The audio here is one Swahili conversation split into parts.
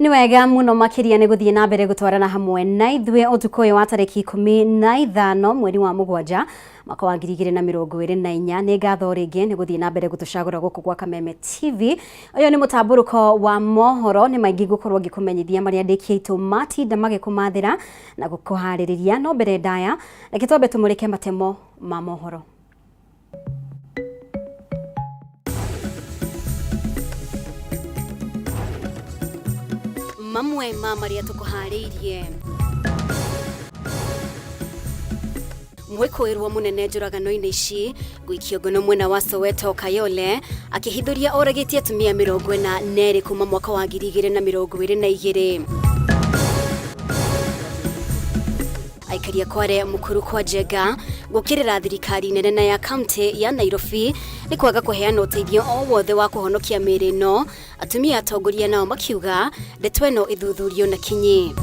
Ni wega muno makiria ni guthie na mbere gutwarana hamwe na ithwe utuko wa tariki 15 mweri wa mugwanja mwaka wa 2024 ni ngatho ringi ni guthie na mbere gutucagura guku gwa Kameme TV. Uyo ni mutamburuko wa mohoro ni maingi gukorwo ngikumenyithia maria ndikie itu matinda magikumathira na gukuhaririria no mbere ndaya reke twambe tumurike matemo ma mohoro. Mamwe maria tukuhariirie mwikoirwo munene njuragano-ini ici gwikio ngono mwena wa Soweto Kayole akihithuria oragitie atumia 42 kuma mwaka wa 2022. Aikaria Kware mukuru kwa Jega gukirira thirikari nene na ya kaunti ya Nairobi ni kwaga kuheana uteithio o wothe wa kuhonokia mĩĩrĩ no atumia atongoria nao makiuga ndeto ĩno ithuthurio na kinyi.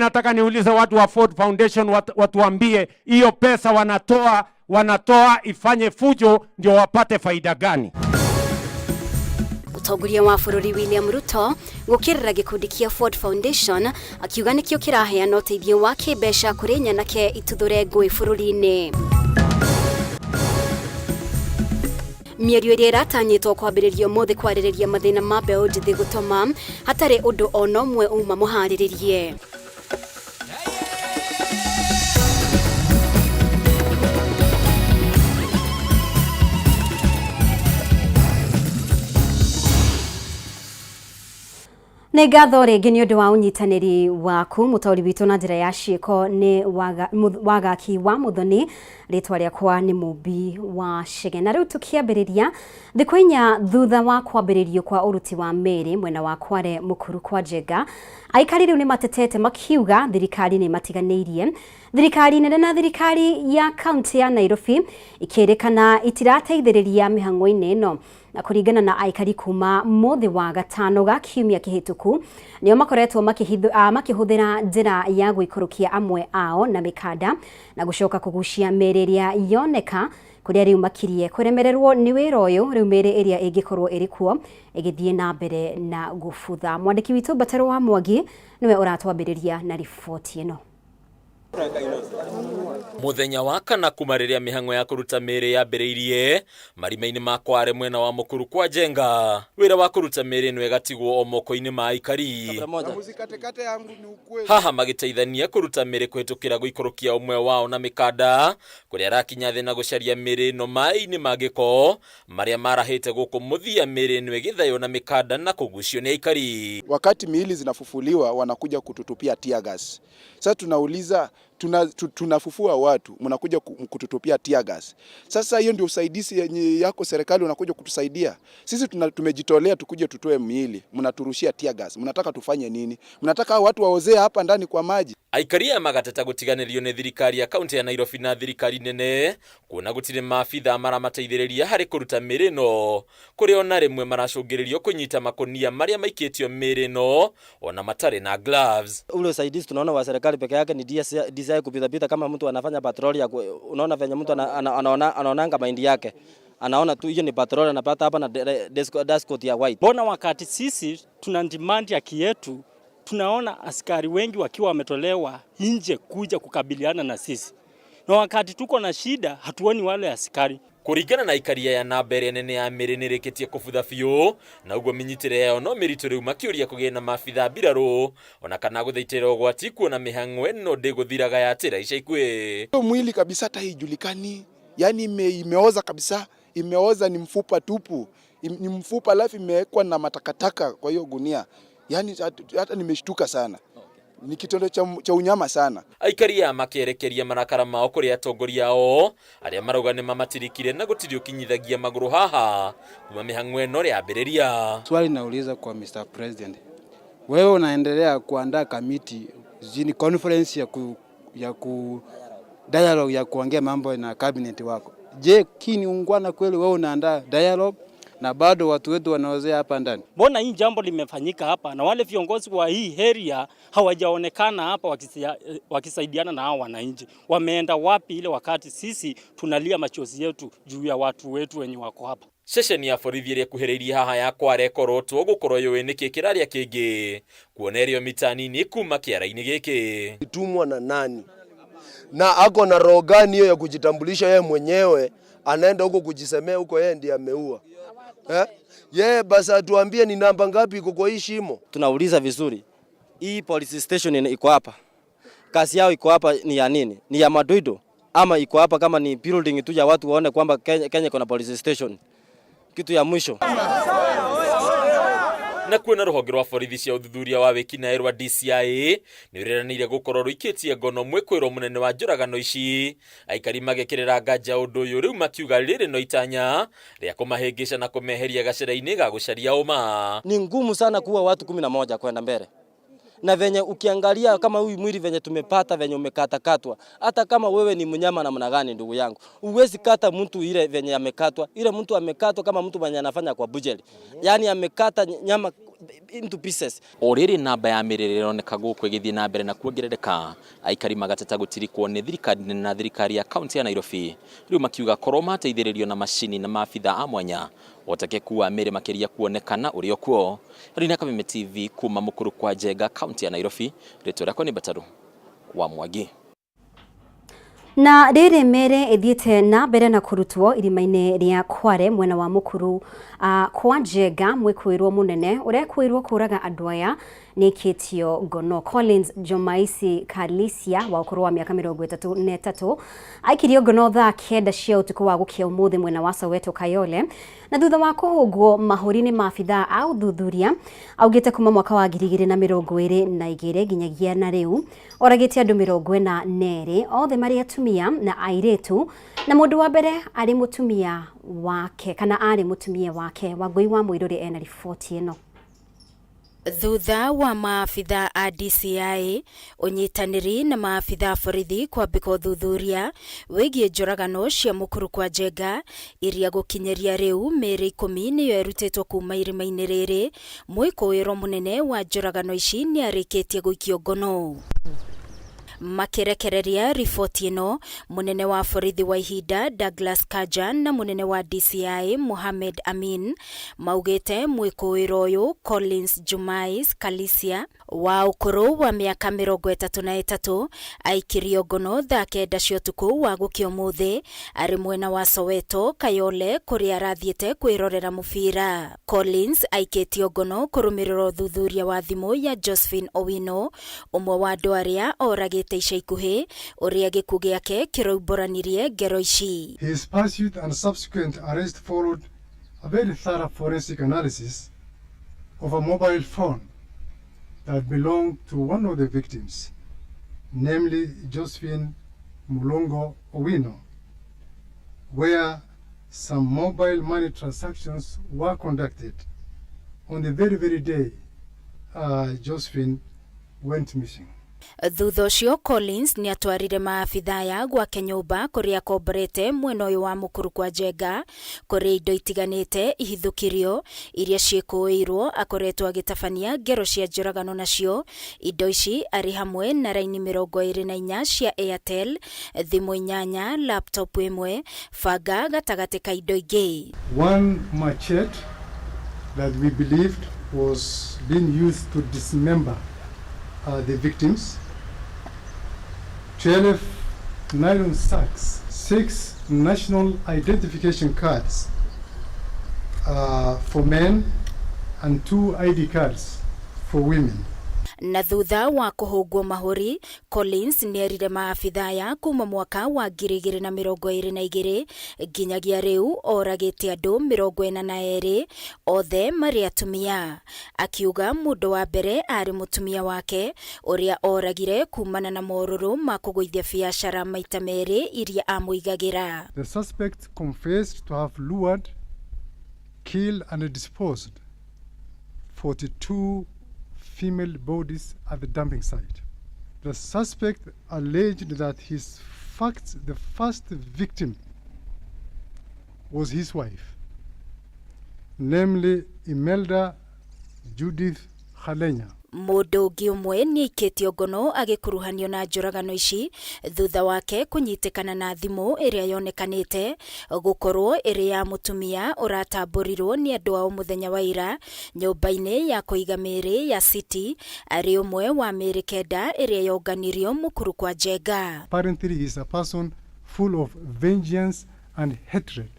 Nataka niulize watu wa Ford Foundation watuambie hiyo pesa wanatoa ifanye fujo ndio wapate faida gani? Utongoria wa bururi William Ruto gukirira gikundi kia Ford Foundation akiuga nikio kiraheana uteithio wa kĩmbeca kuri nyanake ituthure ngui bururi-ini. Mĩario ĩrĩa ĩratanyĩtwo kwambĩrĩrio mothe kwarĩrĩria mathĩna ma mbeũ njĩthĩ gũtũma hatarĩ ũndũ ona ũmwe uma mũharĩrĩrie. Nĩ ngatho rĩngĩ nĩ ũndũ wa ũnyitanĩri waku mũtaũri witũ na njĩra ya ciĩko nĩ wagaki wa Muthoni rĩtwa rĩakwa nĩ Mũmbi wa Chege. Na rĩu tũkĩambĩrĩria thikũ inya thutha wa kwambĩrĩrio kwa ũruti wa mĩĩrĩ mwena wa Kware mũkuru kwa Jega, aikari rĩu nĩ matetete makiuga thirikari nĩ matiganĩirie. Thirikari nene na thirikari ya kaunti ya Nairobi ikĩrĩkana itirateithĩrĩria mĩhang'o-inĩ ĩno. Na kuringana na aikari kuma mothe wa gatano ga kiumia kĩhĩtũku nĩo makoretwo makĩhũthĩra njĩra ya gwĩikũrũkia amwe ao na mĩkanda na gũcoka kũgucia mĩĩrĩ ĩrĩa yoneka kũrĩa rĩu makirie kũremererwo nĩ wĩra ũyũ rĩu mĩĩrĩ ĩrĩa ĩngĩkorwo ĩrĩ kuo ĩgĩthiĩ na mbere na gũbutha. Mwandĩki witũ Batero wa Mwangi nĩwe ũratwambĩrĩria na riboti ĩno. Muthenya wa kana kuma rĩrĩa mĩhang'o ya kũruta mĩĩrĩ yambĩrĩirie marima-inĩ ma Kware mwena wa mũkuru kwa Jenga, wĩra wa kũruta mĩĩrĩ nĩ wegatigwo o moko-inĩ ma aikari. Haha magĩteithania kũruta mĩĩrĩ kũhĩtũkĩra gũikũrũkia ũmwe wao na mĩkanda kũrĩa arakinya thĩ na gũcaria mĩĩrĩ no maĩ-inĩ ma gĩko marĩa marahĩte gũkũ mũthia mĩĩrĩ nĩ ĩgĩthaywo na mĩkanda na kũgucio nĩ aikari. Wakati miili zinafufuliwa wanakuja kututupia tear gas. Sasa tunauliza tunafufua watu mnakuja kututupia tear gas. Sasa hiyo ndio usaidizi yako serikali unakuja kutusaidia. Sisi tumejitolea tukuje tutoe miili, mnaturushia tear gas. Mnataka tufanye nini? Mnataka watu waozee hapa ndani kwa maji? Aikaria magateta gutiganĩrio nĩ thirikari ya kaunti ya Nairobi na thirikari nene kuona gũtirĩ maabitha maramateithĩrĩria harĩ kũruta mĩĩrĩ no kũrĩ ona rĩmwe maracũngĩrĩrio kũnyita makonia marĩa maikĩtio mĩĩrĩ no ona matarĩ na gloves. Ule usaidizi tunaona wa serikali peke yake ni DCI kupita kama mtu anafanya patrol ya unaona venye mtu anaonanga mahindi yake. Anaona tu hiyo ni patrol anapata hapa na dashcoat ya white. Bona wakati sisi tuna demand haki yetu, tunaona askari wengi wakiwa wametolewa nje kuja kukabiliana na sisi. Na wakati tuko na shida hatuoni wale askari. Kuringana na ikaria ya nambere nene ya mĩĩrĩ nĩrĩkĩtie kũbutha biũ na ũguo mĩnyitĩre yao no mĩritũ rĩu makĩũria kũgĩa na maabitha mbirarũ ona kana gũthaitĩra ũgwati kuona mĩhang'o ĩno ndĩgũthiraga yatĩra ica ikuhĩ. Mwili kabisa hata haijulikani, yani imeoza kabisa, imeoza, ni mfupa tupu, ni mfupa alafu imewekwa na matakataka kwa hiyo gunia. Yani hata nimeshtuka sana. Ni kitendo cha unyama sana. Aikaria makĩerekeria marakara mao kũrĩ atongoria ao arĩa marauga nĩ mamatirikire na gũtirĩ ũkinyithagia magũrũ haha kuma mĩhang'o ĩno rĩambĩrĩria. Swali nauliza kwa Mr. President. Wewe unaendelea kuandaa kamiti jini conference ya dialogue ya kuongea mambo na cabinet wako. Je, kini ungwana kweli wewe unaandaa dialogue na bado watu wetu wanaozea hapa ndani? Mbona hii jambo limefanyika hapa na wale viongozi wa hii area hawajaonekana hapa wakisaidiana na hao wananchi? Wameenda wapi ile wakati sisi tunalia machozi yetu juu ya watu wetu wenye wako hapa? Ceceni ya borithi ĩrĩa ĩkuhĩrĩirie haha ya Kware ĩkorotwo gũkorwo yũĩ nĩkĩ kĩraria kĩngĩ kuonerio mita nini kuma kĩara-inĩ gĩkĩ. Itumwa na nani? Na ako na roho gani hiyo ya kujitambulisha yeye mwenyewe, anaenda huko kujisemea huko yeye ndiye ameua? Yeye basi atuambie ni namba ngapi iko kwa hii shimo. Tunauliza vizuri, hii police station iko hapa, kazi yao iko hapa ni ya nini? Ni ya madoido ama iko hapa kama ni building tu ya watu waone kwamba Kenya kuna police station? Kitu ya mwisho na kuona ruhonge rwa borithi cia uthuthuria wa wĩkinaĩ rwa DCI nĩ rĩranĩire gũkorwo rũikĩtie ngono mwĩkũĩrwo mũnene wa njũragano ici, aikari magĩkĩrĩra nganja ũndũ ũyũ, rĩu makiuga rĩrĩ no itanya rĩa kũmahĩngĩca na kũmeheria gacĩra-inĩ ga gũcaria ũma. Ni ngumu sana kuwa watu 11 kwenda mbele, na venye ukiangalia kama huyu mwili venye tumepata venye umekatakatwa, hata kama wewe ni mnyama namna gani ndugu yangu, uwezi kata mtu ile venye amekatwa. Ile mtu amekatwa kama mtu mwenye anafanya kwa butchery, yani amekata nyama into pieces. Orĩrĩ namba ya mĩrĩre ĩroneka gũkũ ĩgĩthiĩ na mbere na kuongerereka, aikari magateta gũtirikwo nĩ thirikari na thirikari ya kaunti ya Nairobi, rĩu makiuga korwo mateithĩrĩrio na macini na maabitha a mwanya wotekeku wa mĩrĩ makĩria kuonekana ũrĩ okuo. Rĩna Kameme TV kuma Mũkuru kwa Njenga, kaunti ya Nairobi, rĩtwa rĩakwa nĩ Bataru wa Mwangi. Na rĩrĩ mere ithiĩte na mbere na kũrutwo irima-inĩ rĩa Kware mwena wa Mũkuru kwa Njenga, mwĩkũĩrwo mũnene ũrekũĩrwo kũraga andũ aya nĩkĩtio ngono. Collins Jomaisi Kalisia wa ũkũrũ wa mĩaka 33 aikirio ngono thaa 9 cia ũtukũ wa gũkĩa ũmũthĩ mwena wa Soweto Kayole, na thutha wa kũhũngwo mahũri-inĩ ma abithaa a ũthuthuria augĩte kuma mwaka wa 2022 nginyagia na rĩu oragĩte andũ 42 othe marĩ atumia na airĩtu, na mũndũ wa mbere arĩ mũtumia wake kana arĩ mũtumia wake. Wangui wa Mũirũrĩ ena riboti ĩno. Thutha wa maabitha a DCI unyitanĩri na maabitha borithi kwambĩka ũthuthuria wĩgiĩ njũragano cia Mũkuru kwa Njenga iria gũkinyeria rĩu mĩĩrĩ 10 nĩyo ĩrutĩtwo kuma irima-inĩ rĩrĩ, mwĩkũĩrwo mũnene wa njũragano ici nĩarĩkĩtie gũikio ngono. Makirekereria riboti ĩno, munene wa borithi wa ihinda Douglas Kajan na munene wa DCI Mohamed Amin maugĩte mwĩkũĩrwo ũyũ Collins Jumais Kalisia wa ũkũrũ wa mĩaka 33 aikirio ngono thaa 9 cia ũtukũ wa gũkĩa ũmũthĩ arĩ mwena wa Soweto Kayole kũrĩa arathiĩte kwĩrorera mũbira. Collins aikĩtio ngono kũrũmĩrĩra ũthuthuria wa thimũ ya Josephine Owino, ũmwe wa andũ arĩa oragĩte ica ikuhĩ ũrĩa gĩkuũ gĩake kĩroimbũranirie ngero ici. His pursuit and subsequent arrest followed a very thorough forensic analysis of a mobile phone that belonged to one of the victims, namely Josephine Mulongo Owino, where some mobile money transactions were conducted on the very day Josephine went missing. Thutha ũcio Collins nĩ atwarire maabitha ya gwake nyũmba kũrĩa akomborete mwena ũyũ wa Mũkuru kwa Njenga, kũrĩa indo itiganĩte ihithũkirio iria ciĩkũĩirwo akoretwo agĩtabania ngero cia njũragano nacio. Indo ici arĩ hamwe na raini 24 cia Airtel, thimũ 8, laptop 1, banga gatagatĩ ka indo ingĩ. One machete that we believed was being used to dismember the victims, 12 nylon sacks, 6 national identification cards for men and 2 ID cards for women. Na thutha wa kũhũngwo mahũri, Collins nĩerire maabitha ya kuma mwaka wa 2022 nginyagia rĩu oragĩte andũ 42 othe marĩ atumia, akiuga mũndũ wa mbere arĩ mũtumia wake ũrĩa oragire kumana na morũrũ ma kũgũithia biacara maita merĩ iria amũigagĩra. The suspect confessed to have lured, killed and disposed 42 female bodies at the dumping site. The suspect alleged that the first victim was his wife, namely Imelda Judith Khalenya. Mundu ungi umwe ni aikitio ngono agikuruhanio na njuragano ici thutha wake kunyitikana na thimu iria yonekanite gukorwo iri ya mutumia uratamburirwo ni andu ao muthenya wa ira nyumba-ini ya kuiga miri ya City ari umwe wa miri kenda iria yonganirio Mukuru kwa Njenga. Apparently he is a person full of vengeance and hatred,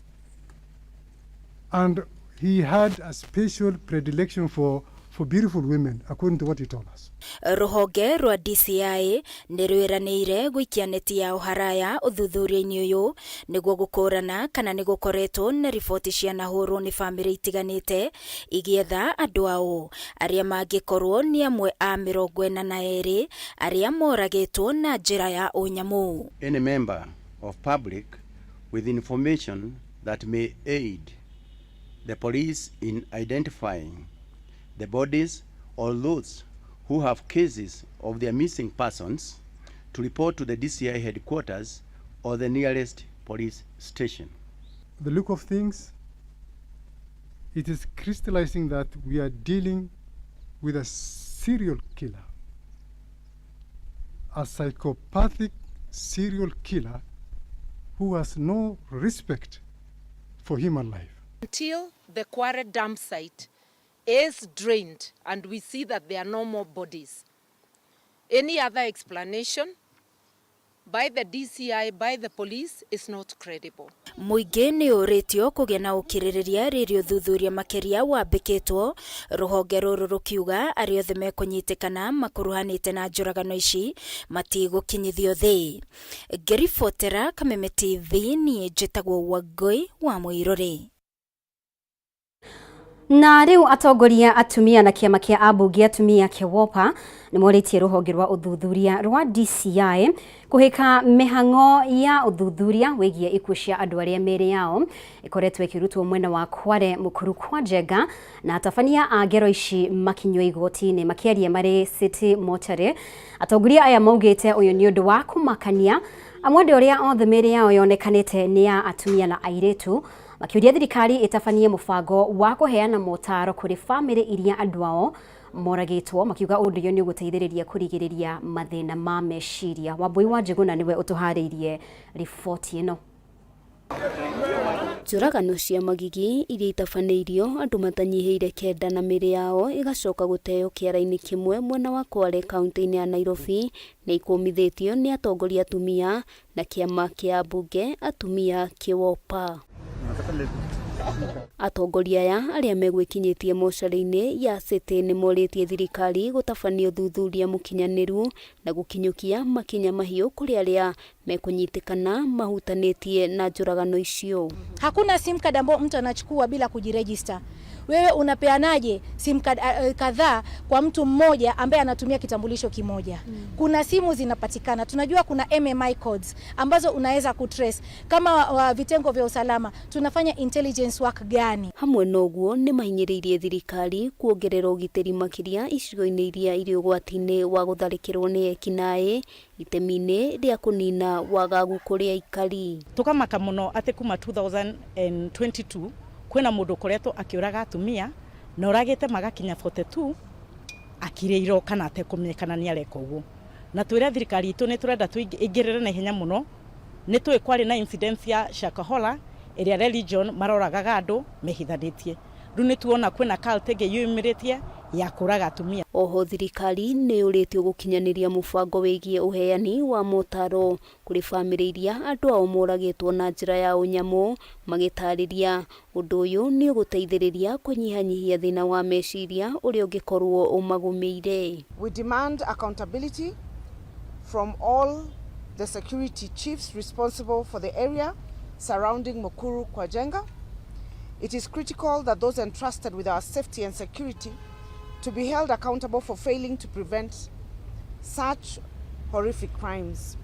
and he had a special predilection for beautiful women, according to what he told us. Ruhonge rwa DCI ni rwiraniire gwikia neti ya uharaya uthuthuria-ini uyu niguo gukurana kana ni gukoretwo na riboti cia nahurwo ni family itiganite igietha andu ao aria mangikorwo ni amwe a 42 aria moragitwo na njira ya unyamu. Any member of public with information that may aid the police in identifying the bodies or those who have cases of their missing persons to report to the DCI headquarters or the nearest police station. The look of things, it is crystallizing that we are dealing with a serial killer, a psychopathic serial killer who has no respect for human life. Until the Kware dump site is drained and we see that there are no more bodies, any other explanation by the DCI, by the police, is not credible. Muingi ni uritio kugia na ukiririria ririo thuthuria makiria wambikitwo ruhonge ruru rukiuga ari othe mekunyitikana makuruhanite na njuragano ici matigukinyithio thi. Ngiribotera Kameme TV ni njitagwo Wangui wa Muiruri. Na riu atongoria atumia na kiama kia abunge atumia KEWOPA ni moritie ruhonge rwa uthuthuria rwa DCI kuhika mihang'o ya uthuthuria wigie ikuo cia andu aria meri yao ikoretwo ikirutwo mwena wa Kware Mukuru kwa Njenga na atabania a ngero ici makinywa igoti-ini makiaria mari City Mortuary. Atongoria aya maugite uyu ni undu wa kumakania amwe ndi uria othe meri yao yonekanite ni ya atumia na airetu makiuria thirikari itabanie mubango wa kuheana motaro kuri family iria andu ao moragitwo makiuga undu yo ni guteithiriria kurigiriria mathina ma meciria. Wambui wa Njuguna niwe utuhariirie riboti ino. Njuragano cia magigi iria itabaneirio andu matanyihiire kenda na miri yao igacoka guteo kiara-ini kimwe mwena wa Kware kaunti-ini ya Nairobi na ikumithitio ni atongoria atumia na kiama kia abunge atumia KEWOPA. Atongoria aya aria megwikinyitie mocarĩ-inĩ ya City ni moritie thirikari gutabania uthuthuria mukinyaniru na gukinyukia makinya mahiu kuri aria mekunyitikana mahutanitie na njuragano icio. Hakuna sim card ambayo mtu anachukua bila kujiregister. Wewe unapeanaje sim card kadhaa kwa mtu mmoja ambaye anatumia kitambulisho kimoja? Kuna simu zinapatikana. Tunajua kuna MMI codes ambazo unaweza kutrace. Kama vitengo vya usalama tunafanya intelligence work gani? Hamwe noguo ni mahinyiriirie thirikari kuongerera ugitiri makiria icigo-ini iria iri ugwati-ini wa gutharikirwo ni ekinaĩ itemi-ini ria kunina wagagu kuria aikari. Tukamaka muno ati kuma 2022 kwena mundu koretwo akiuraga atumia na uragite magakinya 42 akireiro kana ate kumenyekana ni areka uguo. Na twira thirikari itu ni turenda tuingirire na ihenya muno ni twi kwari na incidence ya Shakahola area religion maroragaga andu mehithanitie. Riu ni tuona kwena cult ege yumiritie ya kuraga atumia. Oho thirikari ni uritio gukinyaniria mubango wigie uheani wa motaro kuri family iria andu ao moragitwo na njira ya unyamu magitariria undu uyu ni uguteithiriria kunyihanyihia thina wa meciria uria ungikorwo umagumiire. We demand accountability from all the security chiefs responsible for the area surrounding Mukuru kwa Njenga. It is critical that those entrusted with our safety and security to be held accountable for failing to prevent such horrific crimes.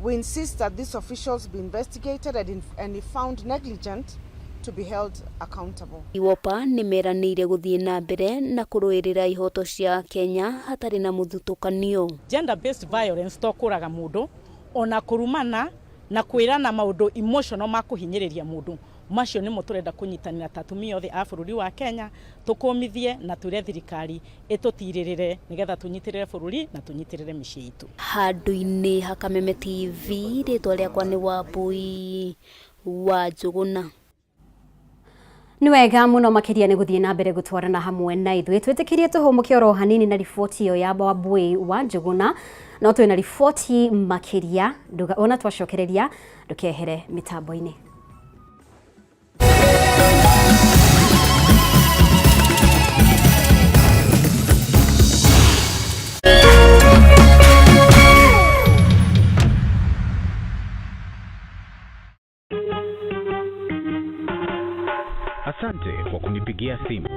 We insist that these officials be investigated and if found negligent, to be held accountable. KEWOPA ni meranire guthie na mbere na kuruirira ihoto cia Kenya hatari na muthutukanio. Gender based violence to kuraga mundu ona kurumana na kwirana maundu emotional ma kuhinyiriria mundu. macio nimo turenda kunyitanira tatumia othe a bururi wa Kenya tukumithie na ture thirikari itutirĩrĩre nigetha tunyitirĩre bururi na tunyitirĩre mĩciĩ itu. Handu-inĩ ha Kameme TV rĩtwa rĩakwa nĩ Wambui wa Njuguna. Nĩ wega mũno makĩria nĩ gũthiĩ na mbere gũtwarana hamwe na ithuĩ twĩtĩkĩrie tũhũmũke oro hanini na riboti ĩyo ya Wambui wa Njuguna no twĩna riboti makĩria ona twacokereria ndũkehere mĩtambo-inĩ. Asante kwa kunipigia simu.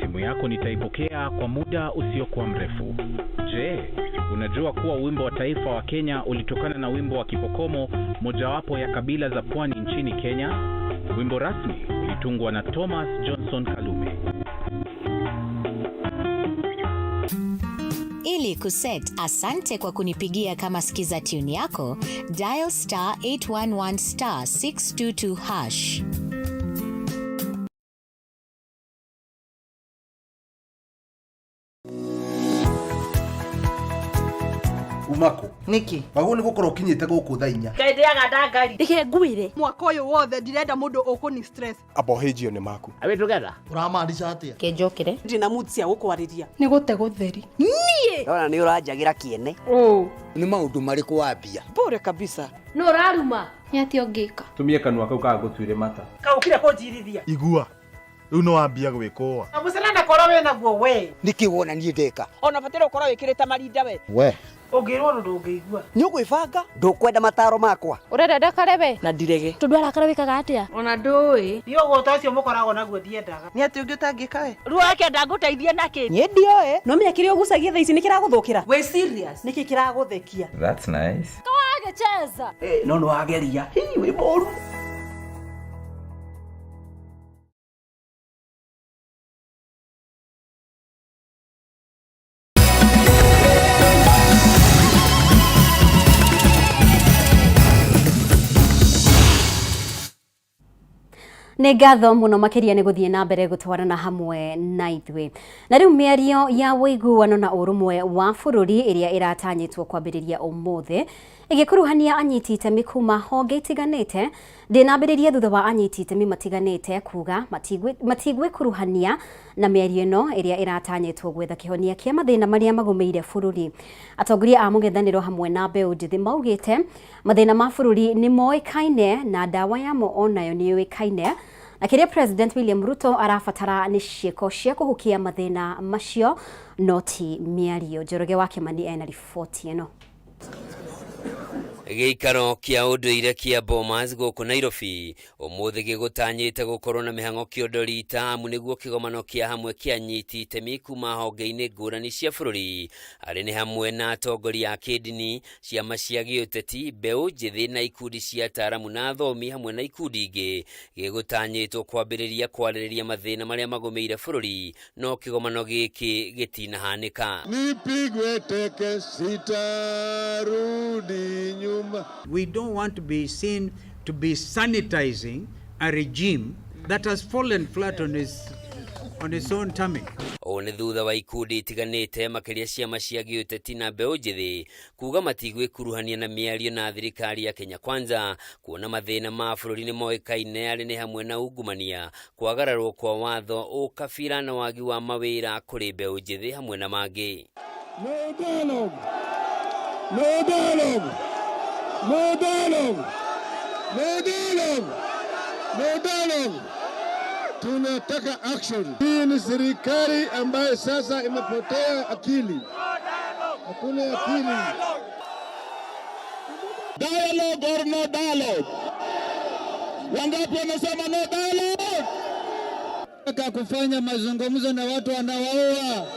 Simu yako nitaipokea kwa muda usiokuwa mrefu. Je, unajua kuwa wimbo wa taifa wa Kenya ulitokana na wimbo wa Kipokomo, mojawapo ya kabila za pwani nchini Kenya? Wimbo rasmi ulitungwa na Thomas Johnson Kalume. Ili kuset asante kwa kunipigia kama skiza tune yako, dial *811 *622 hash. Umako niki wago ni gukora ukinyite guku thainya kaithiaga ndangari ike nguire mwaka uyu wothe ndirenda mundu ukuni stress abohejio ni maku awe together uramaanisha atia kenjokire ndina mutsia gukwariria ni gute gutheri nie ona ni uranjagira kiene ni maundu mariku wambia bure kabisa no raruma ni ati ongika tumie kanwa kau ka gutwire mata kaukire kunjirithia igua riu no wambia gwikoa amuselana kora we naguo we niki wona ni ndeka ona batira ukora wikirite marinda we ongirwo ndungigua ni ugwibanga ndukwenda mataro makwa urenda ndakarebe na ndirege tudwara karabikaga atia ona ndui ni ugota ucio mukoragwo naguo thiendaga ni ati ungi utangika we ruo yake ndaguteithie naki ni ndioe no menya kiri ugucagia tha ici ni kiraguthukira we serious niki kiraguthekia That's nice. kawage cheza no no ageria we moru Nĩ ngatho mũno makĩria nĩ gũthiĩ na mbere gũtwarana hamwe na ithuĩ. Na rĩu mĩario ya ũiguano na ũrũmwe wa bũrũri ĩrĩa ĩratanyĩtwo kwambĩrĩria ũmũthĩ ĩgĩkuruhania anyiti itemi kuma honge itiganĩte ndĩnambĩrĩria thutha wa anyiti itemi matiganĩte kuga matigwĩkuruhania na mĩario ĩno ĩrĩa ĩratanyĩtwo gwetha kĩhonia kĩa mathĩna marĩa magũmĩire bũrũri. Atongoria a mũng'ethanĩro hamwe na mbeũ njĩthĩ maugĩte mathĩna ma bũrũri nĩ moĩkaine na ndawa yamo onayo nĩ yũĩkaine na kĩrĩa President William Ruto arabatara nĩ ciĩko cia kũhukia mathĩna macio no ti mĩario. Njoroge wa Kimani ena riboti ĩno. Gĩikaro kĩa ũndũire kĩa Bomas gũkũ Nairobi ũmũthĩ gĩgũtanyĩte gũkorwo na mĩhang'o kĩondori tamu nĩguo kĩgomano kĩa hamwe kĩa nyiti itemi kuma honge-inĩ ngũrani cia bũrũri arĩ nĩ hamwe na atongoria a kĩndini, ciama cia gĩũteti, mbeũ njĩthĩ na ikundi cia ataaramu na athomi hamwe na ikundi ingĩ. Gĩgũtanyĩtwo kwambĩrĩria kwarĩrĩria mathĩna marĩa magũmĩire bũrũri no kĩgomano gĩkĩ gĩtinahanĩka. Nipigwe teke sitarudi nyuma. We don't want to be seen to be sanitizing a regime that has fallen flat on its own tummy. Nĩ thutha wa ikundi itiganĩte makĩria ciama cia gĩũteti na mbeũ njĩthĩ kuga matigwĩkuruhania na mĩario na thirikari ya Kenya Kwanza kuona mathĩna ma bũrũri nĩ moĩkaine arĩ nĩ hamwe na ungumania, kwagararwo kwa watho, ũkabira na wagi wa mawĩra kũrĩ mbeũ njĩthĩ hamwe na mangĩ. No dialogue. No dialogue. No dialogue. No dialogue. No dialogue. Tunataka action. Hii ni serikali ambayo sasa imepotea akili. Hakuna akili. Dialogue or no dialogue? Wangapi wanasema no dialogue? Nataka kufanya mazungumzo na watu wanaoua.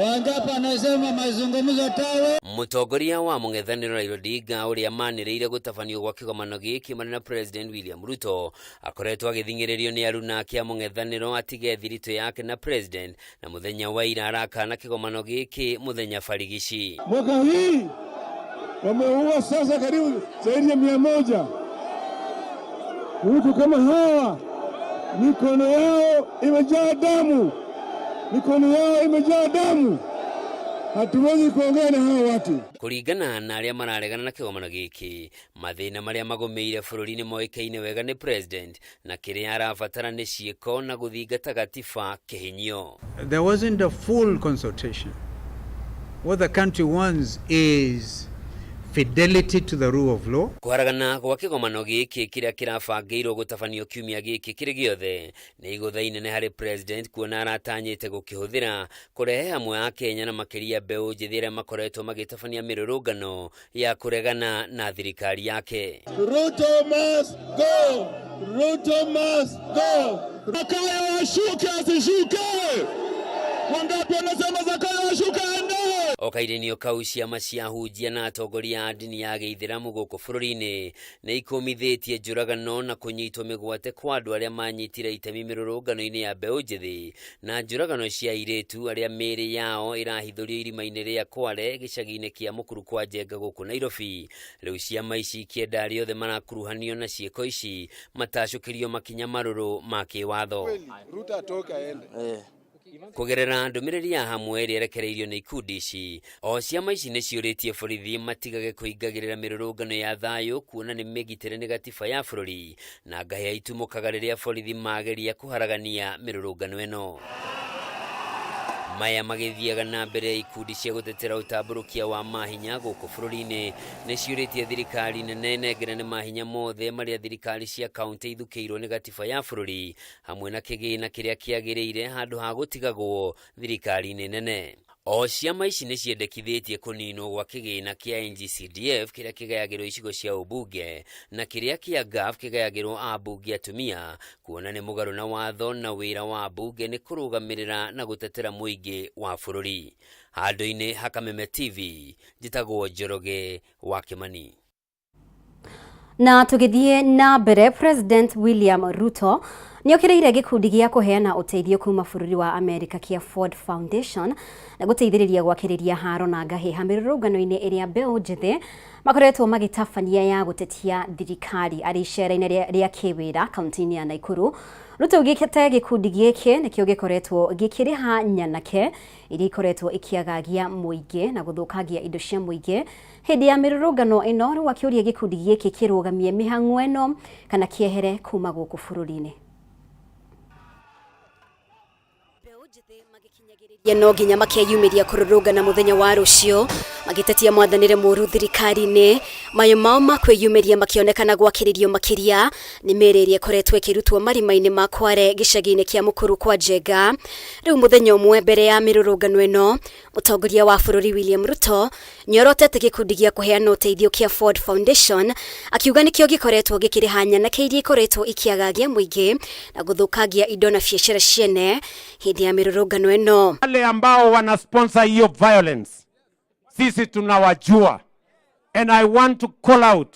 Wangapi anasema mazungumzo tawe? Mũtongoria wa mũng'ethanĩro Raila Odinga ũrĩa manĩrĩire gũtabanio gwa kĩgomano gĩkĩ marĩ na President William Ruto akoretwo agĩthing'ĩrĩrio nĩ aruna kĩa mũng'ethanĩro atige thiritũ yake na President na mũthenya wa ira arakana kĩgomano gĩkĩ mũthenya barigici. Mwaka hii wameua sasa karibu zaidi ya 100. Watu kama hawa mikono yao imejaa damu, mikono yao imejaa damu. Hatuwezi kuongea na hawa watu. Kuringana na aria mararegana na kigomano giki, mathina maria magomeire bururi-ini moikaine wega ni president na kiria arabatara ni ciiko na guthingata gatiba kihinyo. There wasn't a full consultation. What the country wants is fidelity to the rule of law. Kuharagana gwa kigomano giki kiria kirabangirwo gutabanio kiumia giki kiri giothe ni igutha inene hari president kuona aratanyite gukihuthira kurehe hamwe a Kenya na makiria mbeu njithi iria makoretwo magitabania mirurungano ya kuregana na thirikari yake. Ruto must go! Ruto must go! Zakayo ashuke asishuke! Wangapi wanasema Zakayo ashuke ende? Okairenio kau ciama cia hunjia na atongoria a ndini ya Gĩithĩramu gũkũ bũrũri-inĩ nĩ ikumithĩtie njũragano na kũnyitwo mĩgwate kwa andũ arĩa manyitire itemi mĩrũrũngano-inĩ ya mbeũ njĩthĩ na njũragano cia airĩtu arĩa mĩĩrĩ yao ĩrahithũrio irima-inĩ rĩa Kware gĩcagi-inĩ kĩa Mũkuru kwa Njenga gũkũ Nairobi. Rĩu ciama ici kĩenda arĩa othe marakuruhanio na ciĩko ici matacũkĩrio makinya marũrũ ma kĩwatho. Ruto atoke aende. Kugerera ndumiriri ya hamwe ĩrĩa ĩrekereirio nĩ ikundi ici, o ciama ici nĩ ciũrĩtie borithi matigage kũingagĩrĩra mĩrũrũngano ya thayũ kuona nĩ mĩgitĩre nĩ gatiba ya bũrũri na ngahĩha itumũkaga rĩrĩa borithi mageria kũharagania mĩrũrũngano ĩno. Maya magĩthiaga na mbere ikundi cia gũtetera ũtambũrũkia wa mahinya gũkũ bũrũri-inĩ nĩ ciũrĩtie thirikari nene nengerane mahinya mothe marĩa thirikari cia kaunti ithukĩirwo nĩ gatiba ya bũrũri hamwe na kĩgĩna kĩrĩa kĩagĩrĩire handũ ha gũtigagwo thirikari-inĩ nene. O ciama ici nĩ ciendekithĩtie kũninwo gwa kĩgĩna kĩa NG-CDF kĩrĩa kĩgayagĩrwo icigo cia ũmbunge na kĩrĩa kĩa GAF kĩgayagĩrwo ambunge atumia kuona nĩ mũgarũ na watho na wĩra wa ambunge nĩ kũrũgamĩrĩra na gũtetera mũingĩ wa bũrũri. Handũ-inĩ ha Kameme TV, njĩtagwo Njoroge wa Kimani. Na tugithie na mbere, President William Ruto nĩokireire gikundi gĩa kuheana uteithio kuma bũrũri wa America kia Ford Foundation na guteithĩrĩria gwakĩrĩria haro na ngahĩha mĩrũrũngano-inĩ ĩrĩa mbeũ njĩthĩ makoretwo magĩtabania ya gutetia thirikari arĩ icera-inĩ rĩa kĩwĩra kaunti-inĩ ya Nakuru. Ruto augĩte gikundi gĩkĩ nĩkĩo gĩkoretwo gĩkĩrĩha nyanake iria ikoretwo ikiagagia mũingĩ na gũthũkangia indo cia mũingĩ hĩndĩ ya mĩrũrũngano ĩno. Rĩu akĩũria gikundi gĩkĩ kĩrũgamie mĩhang'o ĩno kana kĩehere kuma gũkũ bũrũri-inĩ. No nginya makeyumĩria kũrũrũngana mũthenya wa rũciũ magĩtetia mwathanĩre mũru thirikari-inĩ. Mayo mao ma kwĩyumĩria makĩonekana gwakĩrĩrio makĩria nĩ mĩĩrĩ ĩrĩa ĩkoretwo ĩkĩrutwo marima-inĩ ma Kware gĩcagi-inĩ kĩa Mũkuru kwa Njenga. Rĩu mũthenya ũmwe mbere ya mĩrũrũngano ĩno, mũtongoria wa bũrũri William Ruto nĩorotete gĩkundi gĩa kũheana ũteithio kĩa Ford Foundation akiuga nĩkĩo gĩkoretwo gĩkĩrĩha nyanake iria ikoretwo ikiagagia mũingĩ na gũthũkangia indo na biacara ciene hĩndĩ ya mĩrũrũngano ĩno. Wale ambao wana sponsor hiyo violence sisi tunawajua, and I want to call out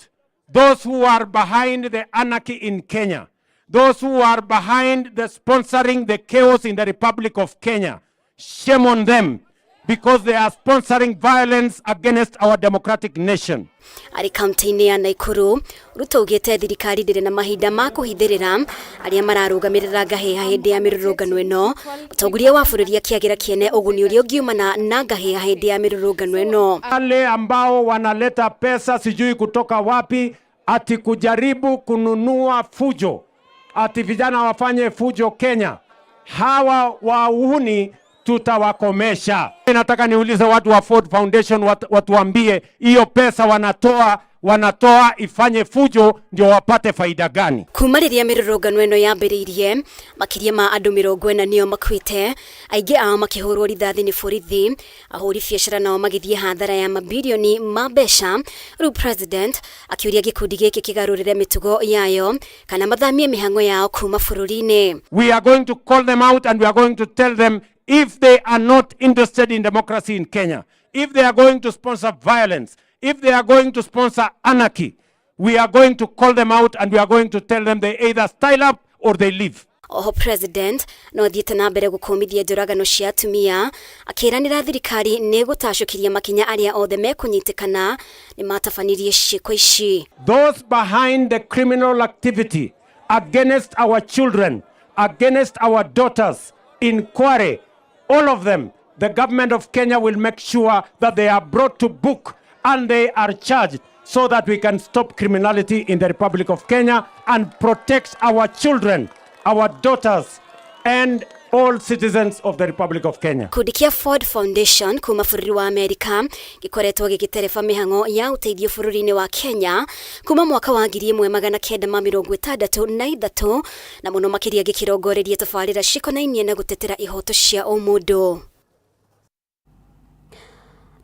those who are behind the anarchy in Kenya, those who are behind the sponsoring the chaos in the Republic of Kenya. Shame on them, because they are sponsoring violence against our democratic nation. Ari kaunti-inĩ ya Nakuru, Ruto augĩte thirikari ndĩrĩ na mahinda ma kũhithĩrĩra arĩa mararũgamĩrĩra ngahĩha hĩndĩ ya mĩrũrũngano ĩno. Mũtongoria wa bũrũri akĩagĩra kĩene ũguni ũrĩa ũngiumana na ngahĩha hĩndĩ ya mĩrũrũngano ĩno. Wale ambao wanaleta pesa sijui kutoka wapi ati kujaribu kununua fujo, ati vijana wafanye fujo Kenya, hawa wahuni tutawakomesha. Nataka niulize watu wa Ford Foundation watuambie hiyo pesa wanatoa ifanye fujo ndio wapate faida gani? Kuma rĩrĩa mĩrũrũngano ĩno yambĩrĩirie, makĩria ma andũ 40 nĩo makuĩte, aingĩ ao makĩhũrwo rithathi nĩ borithi, ahũri biacara nao magĩthiĩ hathara ya mabilioni ma mbeca. Rĩu president akĩũria gĩkundi gĩkĩ kĩgarũrĩre mĩtugo yayo kana mathamie mĩhang'o yao kuma bũrũri-inĩ. We are going to call them out and we are going to tell them if they are not interested in democracy in Kenya, if they are going to sponsor violence, if they are going to sponsor anarchy, we are going to call them out and we are going to tell them they either style up or they leave. Oho president no thiĩte na mbere gũkũmithia njũragano cia atumia, akĩranĩra thirikari nĩ gũtacũkiria makinya arĩa othe mekũnyitĩkana nĩ matabanirie ciĩko ici. Those behind the criminal activity against our children, against our daughters in Kware, all of them, the government of Kenya will make sure that they are brought to book and they are charged so that we can stop criminality in the Republic of Kenya and protect our children, our daughters, and all citizens of the Republic of Kenya. Kundi kia Ford Foundation kuma bururi wa Amerika gikoretwo gigitereba mihango ya uteithio bururi-ini wa Kenya kuma mwaka wa 1963 na muno makiria gikirongoreria tabarira cikonainie na gutetera ihoto cia umundu.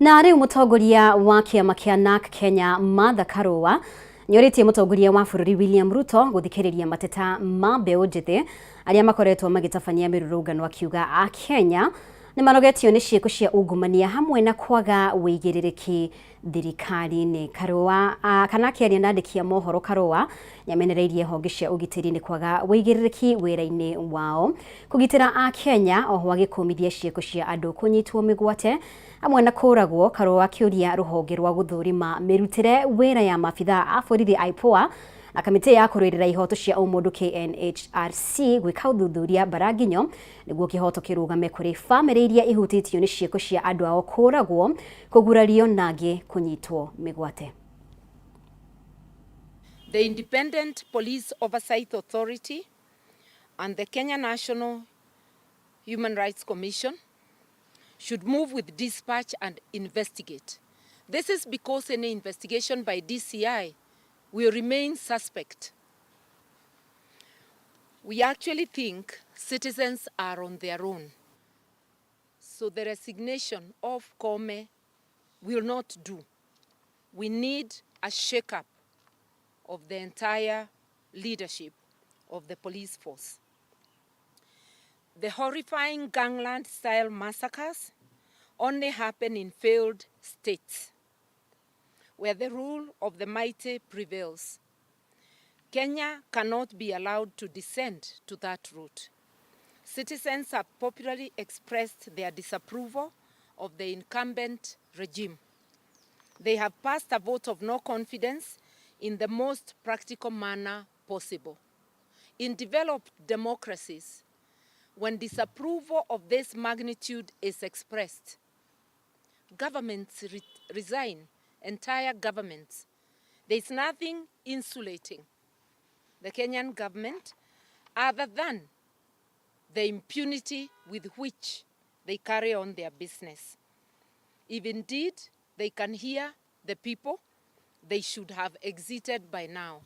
Na riu mutongoria wa kiama kia NARC Kenya Martha Karua nyoritie mutongoria wa bururi William Ruto guthikiriria mateta ma mbeu njithi aria makoretwo magitabania mirurungano akiuga a Kenya ni manogetio ni ciiko cia ungumania hamwe na kwaga wigiririki thirikari-ini. Karua kana kiaria nandikia mohoro Karua nyamenereirie honge cia ugitiri ni kwaga wigiririki wira-ini wao kugitira a Kenya oho agikumithia ciiko cia andu kunyitwo migwate amwe na kuragwo. Karua akiuria ruhonge rwa guthurima mirutire wira ya mafitha a borithi IPOA na kamite ya kurwirira ihoto cia umundu KNHRC gwika uthuthuria Baraginyo niguo kihoto kirugame kuri family iria ihutitio ni ciiko cia andu ao kuragwo kugurario nagi kunyitwo migwate. The Independent Police Oversight Authority and the Kenya National Human Rights Commission should move with dispatch and investigate. This is because any investigation by DCI will remain suspect. We actually think citizens are on their own. So the resignation of Kome will not do. We need a shake-up of the entire leadership of the police force. The horrifying gangland-style massacres only happen in failed states, where the rule of the mighty prevails. Kenya cannot be allowed to descend to that route. Citizens have popularly expressed their disapproval of the incumbent regime. They have passed a vote of no confidence in the most practical manner possible. In developed democracies, when disapproval of this magnitude is expressed, governments resign, entire governments. There is nothing insulating the Kenyan government other than the impunity with which they carry on their business. If indeed they can hear the people, they should have exited by now.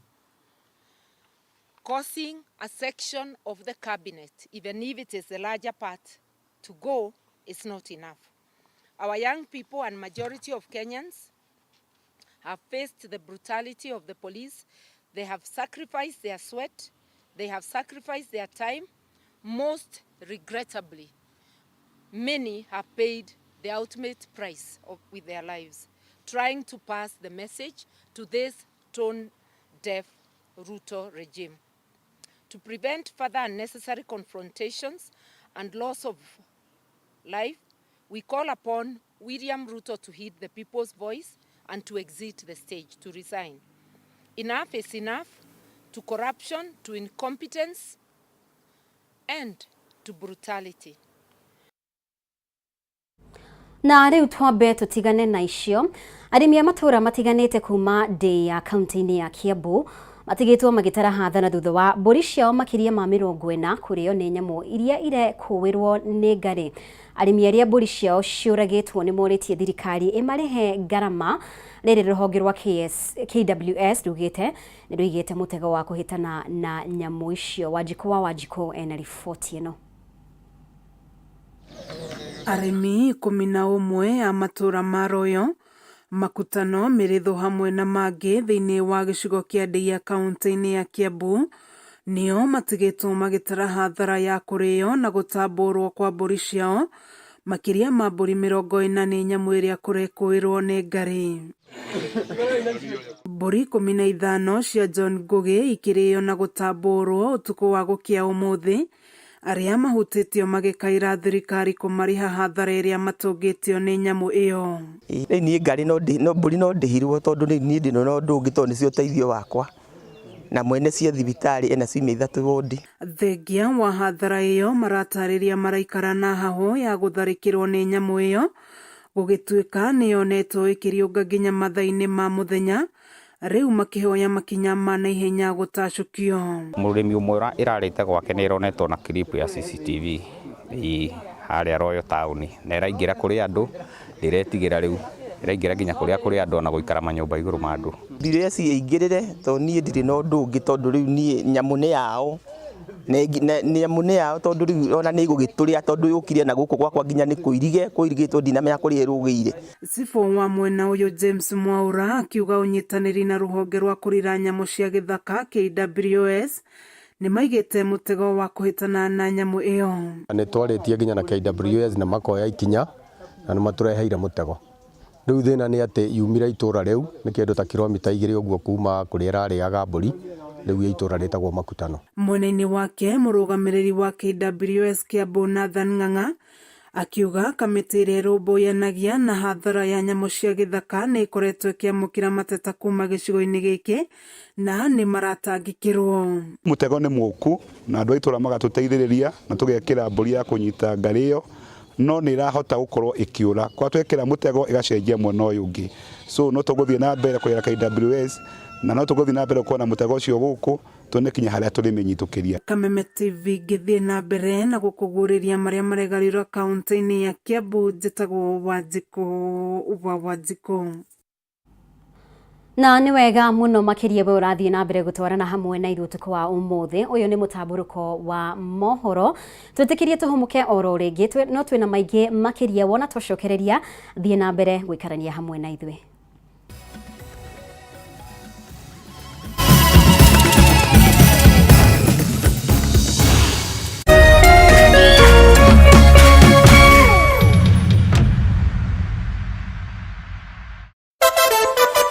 Causing a section of the cabinet, even if it is the larger part, to go is not enough. Our young people and majority of Kenyans have faced the brutality of the police. They have sacrificed their sweat. They have sacrificed their time. Most regrettably, many have paid the ultimate price with their lives, trying to pass the message to this tone-deaf Ruto regime. To prevent further unnecessary confrontations and loss of life, we call upon William Ruto to heed the people's voice and to exit the stage, to resign. Enough is enough to corruption, to incompetence, and to brutality. Na riu twambe tutigane na icio arimi a matura matiganite kuma Ndei ya kaunti-ini ya Kiambu matigitwo magitara hathana thutha wa mburi ciao makiria ma 40 kurio ni nyamu iria irekuwirwo ni ngari. Arimi aria mburi ciao ciuragitwo ni moritie thirikari imarihe ngarama riri ruhonge rwa KWS rugite ni ruigite mutego wa kuhitana na nyamu icio. Wanjiko ena riboti ino. Arimi 11 a matura ma Royo, Makutano, Miritho hamwe na mangĩ thĩinĩ wa gĩcigo kĩa Ndei ya kaunti-inĩ ya Kiambu nĩo matigĩtwo magĩtara hathara ya kũrĩo na gũtambũrwo kwa mbũri ciao makĩria ma mbũri 40 nĩ nyamũ ĩrĩa kũrekũĩrwo nĩ ngari. Mbũri 15 cia John Ngugi ikĩrĩo na gũtambũrwo ũtukũ wa gũkĩa ũmũthĩ, arĩa mahutĩtio magĩkaĩra thirikari kũmarĩha hathara ĩrĩa matũngĩtio nĩ nyamũ ĩyo. Niĩ ngari no mbũri no ndĩhirwo tondũ niĩ ndĩno no ndũngĩ tondũ nĩcio ũteithio wakwa. na mwene cia thibitari ena ciumia 3 wodi. Thengia wa hathara iyo maratariria maraikara na haho ya gutharikirwo ni nyamu iyo gugituika ni yonetwo ikiriunga nginya mathaini ma muthenya riu makihoya makinya ma naihenya gutacukio. Murimi umwe irarite gwake ni ironetwo na clip ya CCTV haria Royal Town na iraingira kuri andu ndiretigira riu iraingira nginya kuri andu na guikara manyumba iguru ma andu. Ndire ciingirire to nie ndiri no ndungi tondu riu nie nyamu ni yao ne nyamu ni yao tondu riu ona ni gugituria tondu yukirie na guku gwakwa nginya ni kuirigitwo ndinamenya kuri irugiire. Sifo wa mwena uyu James Mwaura akiuga unyitaniri na ruhonge rwa kurira nyamu cia githaka KWS ni maigite mutego wa kuhitana na nyamu iyo. Ni twaritie nginya na KWS na makoya ikinya na matureheire mutego. Riu thina ni ati yumira itura riu ni kindu ta kilomita 2 uguo kuma kuri rariaga mburi riu itura ritagwo Makutano. Mwena-ini wake murugamiriri wa KWS Kiambu Nathan Ng'ang'a akiuga kamiti iria irumbuithanagia na hathara ya nyamu cia githaka ni ikoretwo ikiamukira mateta kuma gicigo-ini giki na ni maratangikirwo. Mutego ni muku na andu aitura magatuteithiriria na tugekira mburi ya kunyita ngari iyo no ni irahota gukorwo ikiura kwa twekira mutego igacenjia mwena uyu ungi. So no tuguthie na mbere kwira KWS na no tuguthie na mbere kuona mutego ucio guku tuone kinya haria turi menyitukiria. Kameme TV githie na mbere na gukuguriria maria maregarirwo kaunti-ini ya Kiambu njitagwo Wanjiku. Na ni wega muno makiria we urathie na mbere gutwarana hamwe na ithuĩ ũtukũ wa umuthi. Uyu ni mutamburuko wa mohoro twitikirie tuhumuke oro ringi no twina maingi makiria wona twacokereria thie na mbere gwikarania hamwe na ithuĩ.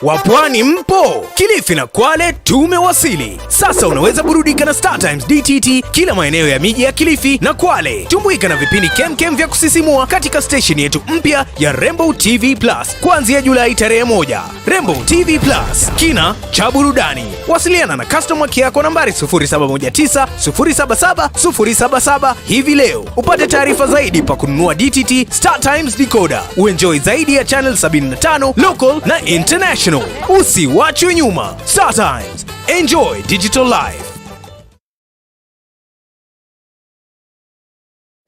Wapwani mpo? Kilifi na Kwale tumewasili. Sasa unaweza burudika na Star Times DTT kila maeneo ya miji ya Kilifi na Kwale. Tumbuika na vipindi kemkem vya kusisimua katika station yetu mpya ya Rainbow TV Plus kuanzia Julai tarehe 1. Rainbow TV Plus, kina cha burudani. Wasiliana na customer care kwa nambari 0719 077 077 hivi leo. Upate taarifa zaidi pa kununua DTT Star Times decoder. Uenjoy zaidi ya channel 75 local na international. Usiwachwe nyuma. Star Times. Enjoy digital life.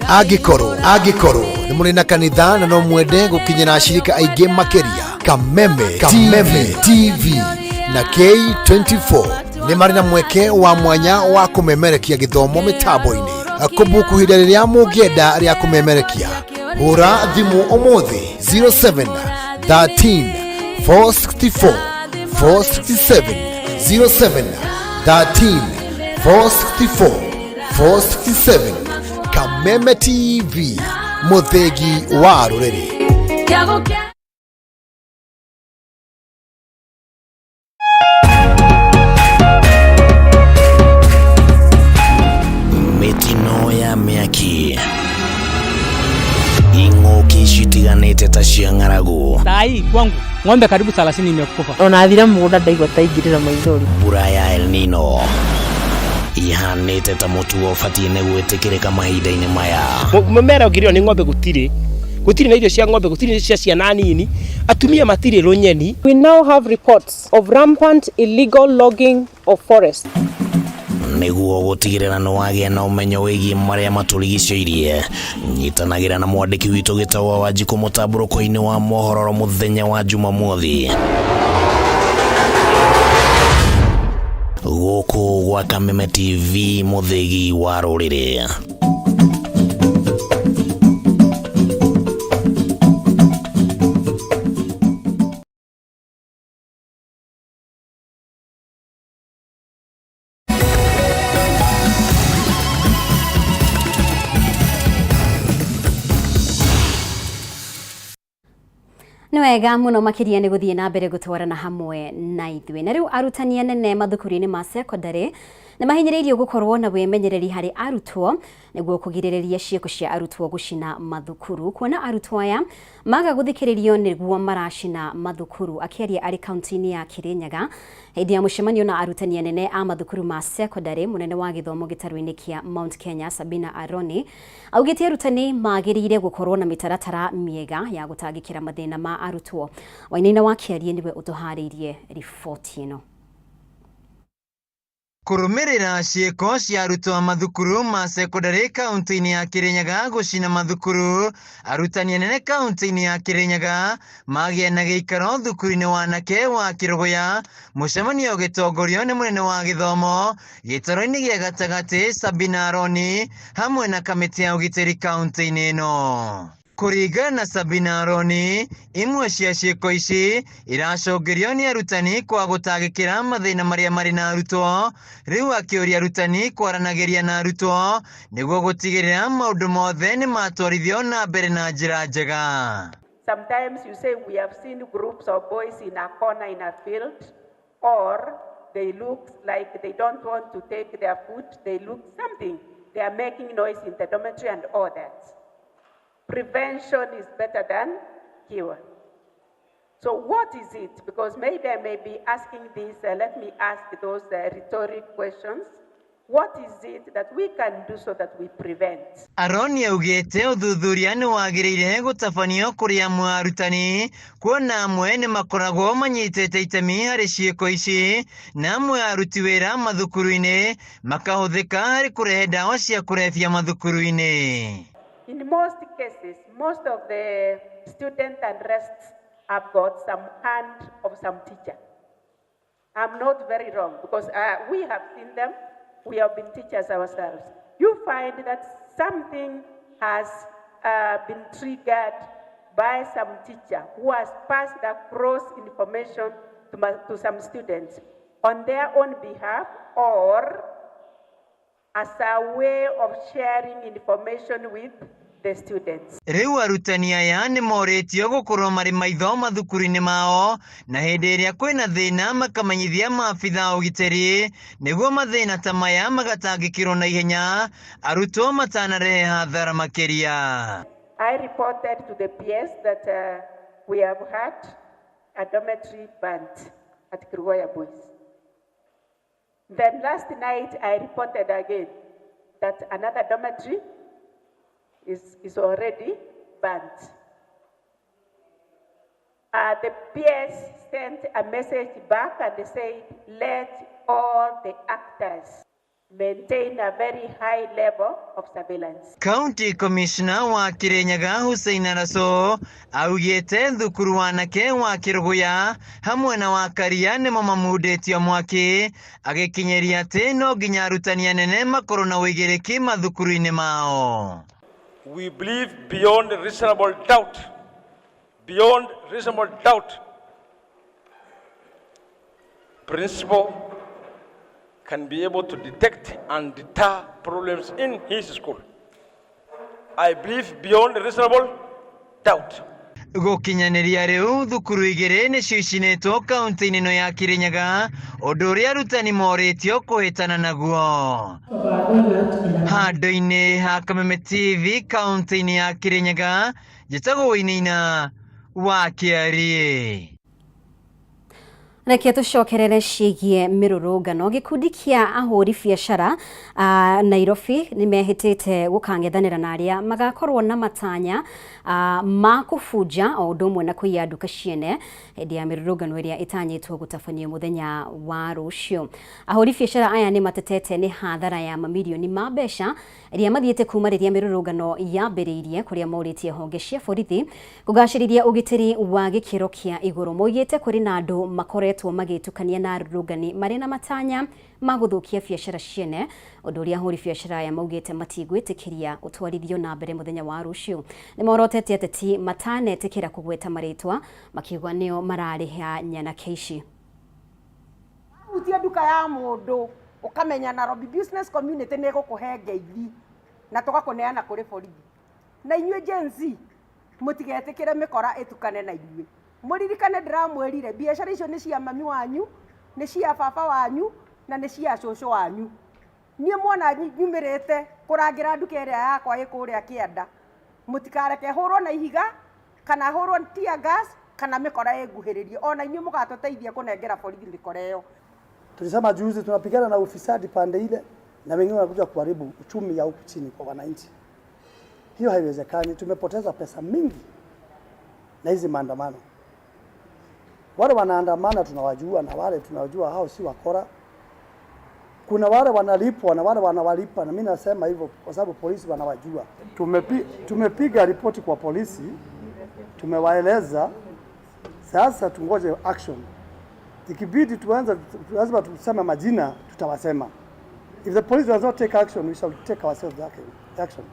Agikoro ni muri na kanitha na no mwende gukinyira ashirika aige makeria. Kameme TV na K24 ni mari na mweke wa mwanya wa kumemerekia githomo mitambo-ini. Kumbukuhira riria mungienda ria kumemerekia, hura thimu umuthi 07 13 464 467 07 13 464 467. Kameme TV, muthegi wa ruriri. Mitino ya miaki ing'oki citiganite ta cia ng'aragu. Sai kwangu ng'ombe karibu 30 imekufa. Onathira mugunda ndaigua taingirira maithori. Mbura ya El Nino ihanite ta mutu ufatie ne gwetikirika mahinda-ini maya. Mumera ugirio ni ng'ombe gutiri na irio cia ng'ombe, gutiri cia ciana nini, atumia matiri runyeni. We now have reports of rampant illegal logging of forest. Niguo gutigirira no wagia na umenyo wigie maria maturigicĩirie, nyitanagira na mwandiki witu gitagwo Wanjiku mutamburuko-ini wa mohoro muthenya wa Jumamothi. Guku gwa Kameme TV, muthegi wa ruriri. Ni wega muno makiria ni guthie na mbere gutwarana hamwe na ithuĩ. Na riu arutani anene mathukuru-ini ma secondary nĩ mahinyĩrĩirio gũkorwo na wĩmenyereri harĩ arutwo nĩguo kũgirĩrĩria ciĩko cia arutwo gũcina mathukuru, kuona arutwo aya maga gũthikĩrĩrio nĩguo maracina mathukuru. Akĩaria arĩ kaunti-inĩ ya Kirinyaga hĩndĩ ya mũcemanio na arutani anene a mathukuru ma secondary, mũnene wa gĩthomo gĩtarũ-inĩ kĩa Mount Kenya Sabina Aroni augĩte arutani magĩrĩire gũkorwo na mĩtaratara mĩega ya gũtangĩkĩra mathĩna ma arutwo. Wainaina wa Kĩarie nĩwe ũtũharĩirie riboti ĩno. Kũrũmĩrĩra ciĩko cia arutwo a mathukuru ma secondary kaunti-inĩ ya Kirinyaga gũcina mathukuru, arutani anene kaunti-inĩ ya Kirinyaga magĩa na gĩikaro thukuru-inĩ wa anake wa Kĩrũgũya. Mũcemanio ũgĩtongorio nĩ mũnene wa gĩthomo gĩtaro-inĩ gĩa gatagatĩ Sabina Aroni hamwe na kamĩtĩ ya ũgitĩri kaunti-inĩ ĩno. Kũringana na Sabina Aroni, imwe cia ciĩko ici iracũngĩrio nĩ arutani kwa gũtangĩkĩra mathĩna marĩa marĩ na arutwo, rĩu akĩũria arutani kwaranagĩria na arutwo nĩguo gũtigĩrĩra maũndũ mothe nĩ matwarithio na mbere na njĩra njega. Sometimes you say we have seen groups of boys in a corner in a field, or they look like they don't want to take their food, they look something, they are making noise in the dormitory and all that. Prevention is better than cure. So what is it? Because maybe I may be asking this, let me ask those rhetoric questions. What is it that we can do so that we prevent? Aroni augĩte ũthuthuria nĩ wagĩrĩire gũtabanio kũrĩ amwe arutani, kuona amwe nĩ makoragwo manyitĩte itemi harĩ ciĩko ici, na amwe aruti wĩra mathukuru-inĩ makahũthĩka harĩ kũrehe ndawa cia kũrebia mathukuru-inĩ. In most cases, most of the student unrests have got some hand of some teacher. I'm not very wrong because we have seen them. We have been teachers ourselves. You find that something has been triggered by some teacher who has passed across information to some students on their own behalf or as a way of sharing information with the students. Rĩu arutani aya nĩ morĩtio gũkorwo marĩ maitho mathukuru-inĩ mao, na hĩndĩ ĩrĩa kwĩna thĩna makamenyithia maabitha ũgitĩri nĩguo mathĩna ta maya magatangĩkĩrwo na ihenya arutwo matanarehe hathara makĩria. I reported to the PS that we have had a dormitory burnt at Kĩrũgũya Boys. Then last night I reported again that another dormitory is already burnt. The PS sent a message back and said, let all the actors maintain a very high level of surveillance. County Commissioner wa Kirinyaga Hussein Araso augĩte thukuru wa anake wa Kĩrũgũya hamwe na wa Karia nĩmo mamundĩtio mwaki, agĩkinyĩria atĩ no nginya arutani anene makorwo na wĩigĩrĩki mathukuru-inĩ mao. We believe beyond reasonable doubt, principal can be able to detect and deter problems in his school. I believe beyond reasonable doubt. Gũkinyanĩria rĩu thukuru igĩrĩ nĩcio icinĩtwo kaunti-inĩ ĩno ya Kirinyaga, ũndũ ũrĩa arutani morĩtio kũhĩtana naguo. Handũ-inĩ ha Kameme TV kaunti-inĩ ya Kirinyaga, njĩtagwo Wainaina wa Kĩarie. Reke tũcokerere ciĩgiĩ mĩrũrũngano. Gĩkundi kĩa ahũri biacara Nairobi nĩ mehĩtĩte gũkang'ethanĩra na arĩa magakorwo na matanya ma kũbunja o ũndũ ũmwe na kũiya nduka ciene hĩndĩ ya mĩrũrũngano ĩrĩa ĩtanyĩtwo gũtabanio mũthenya wa rũciũ. Ahũri biacara aya nĩ matetete nĩ hathara ya mamirioni ma mbeca iria mathiĩte kuma rĩrĩa mĩrũrũngano yambĩrĩirie, kũrĩa morĩtie honge cia borithi kũgacĩrithia ũgitĩri wa gĩkĩro kĩa igũrũ. Moigĩte kũrĩ na andũ makoretwo magĩtukania na arũrũngani marĩ na matanya ma gũthũkia biacara ciene, ũndũ ũrĩa ahũri biacara aya maugĩte matigwĩtĩkĩria ũtwarithio na mbere mũthenya wa rũciũ. Nĩ morotetie ateti matanetĩkĩra kũgweta marĩtwa, makiuga nĩo mararĩha nyanake ici. Utia nduka ya mũndũ ukamenya Nairobi Business Community nĩ gũkũhe ngeithi na tũgakũneana kũrĩ borithi. Na inyuĩ Gen Z mũtigetĩkĩre mĩkora ĩtukane na inyuĩ. Mũririkane ndĩramwĩrire biacara icio nĩ cia mami wanyu, nĩ cia baba wanyu na nĩ cia cũcũ wanyu. nie mwana nyumirite kurangira nduka iria yakwa ikuria kienda mutikareke hurwo na ihiga kana hurwo tear gas kana mikora iguhiririe ona inyu mugatuteithia kunengera borithi mikora iyo. Tulisema juzi tunapigana na ufisadi pande ile na wengine wanakuja kuharibu uchumi ya huku chini kwa wananchi. Hiyo haiwezekani. Tumepoteza pesa mingi na hizi maandamano. Wale wanaandamana tunawajua na wale tunawajua hao si wakora. Kuna wale wanalipwa na wale wanawalipa, na mimi nasema hivyo kwa sababu polisi wanawajua. Tumepiga ripoti kwa polisi, tumewaeleza, sasa tungoje action. Ikibidi lazima tuseme majina, tutawasema. If the police does not take action, we shall take ourselves action.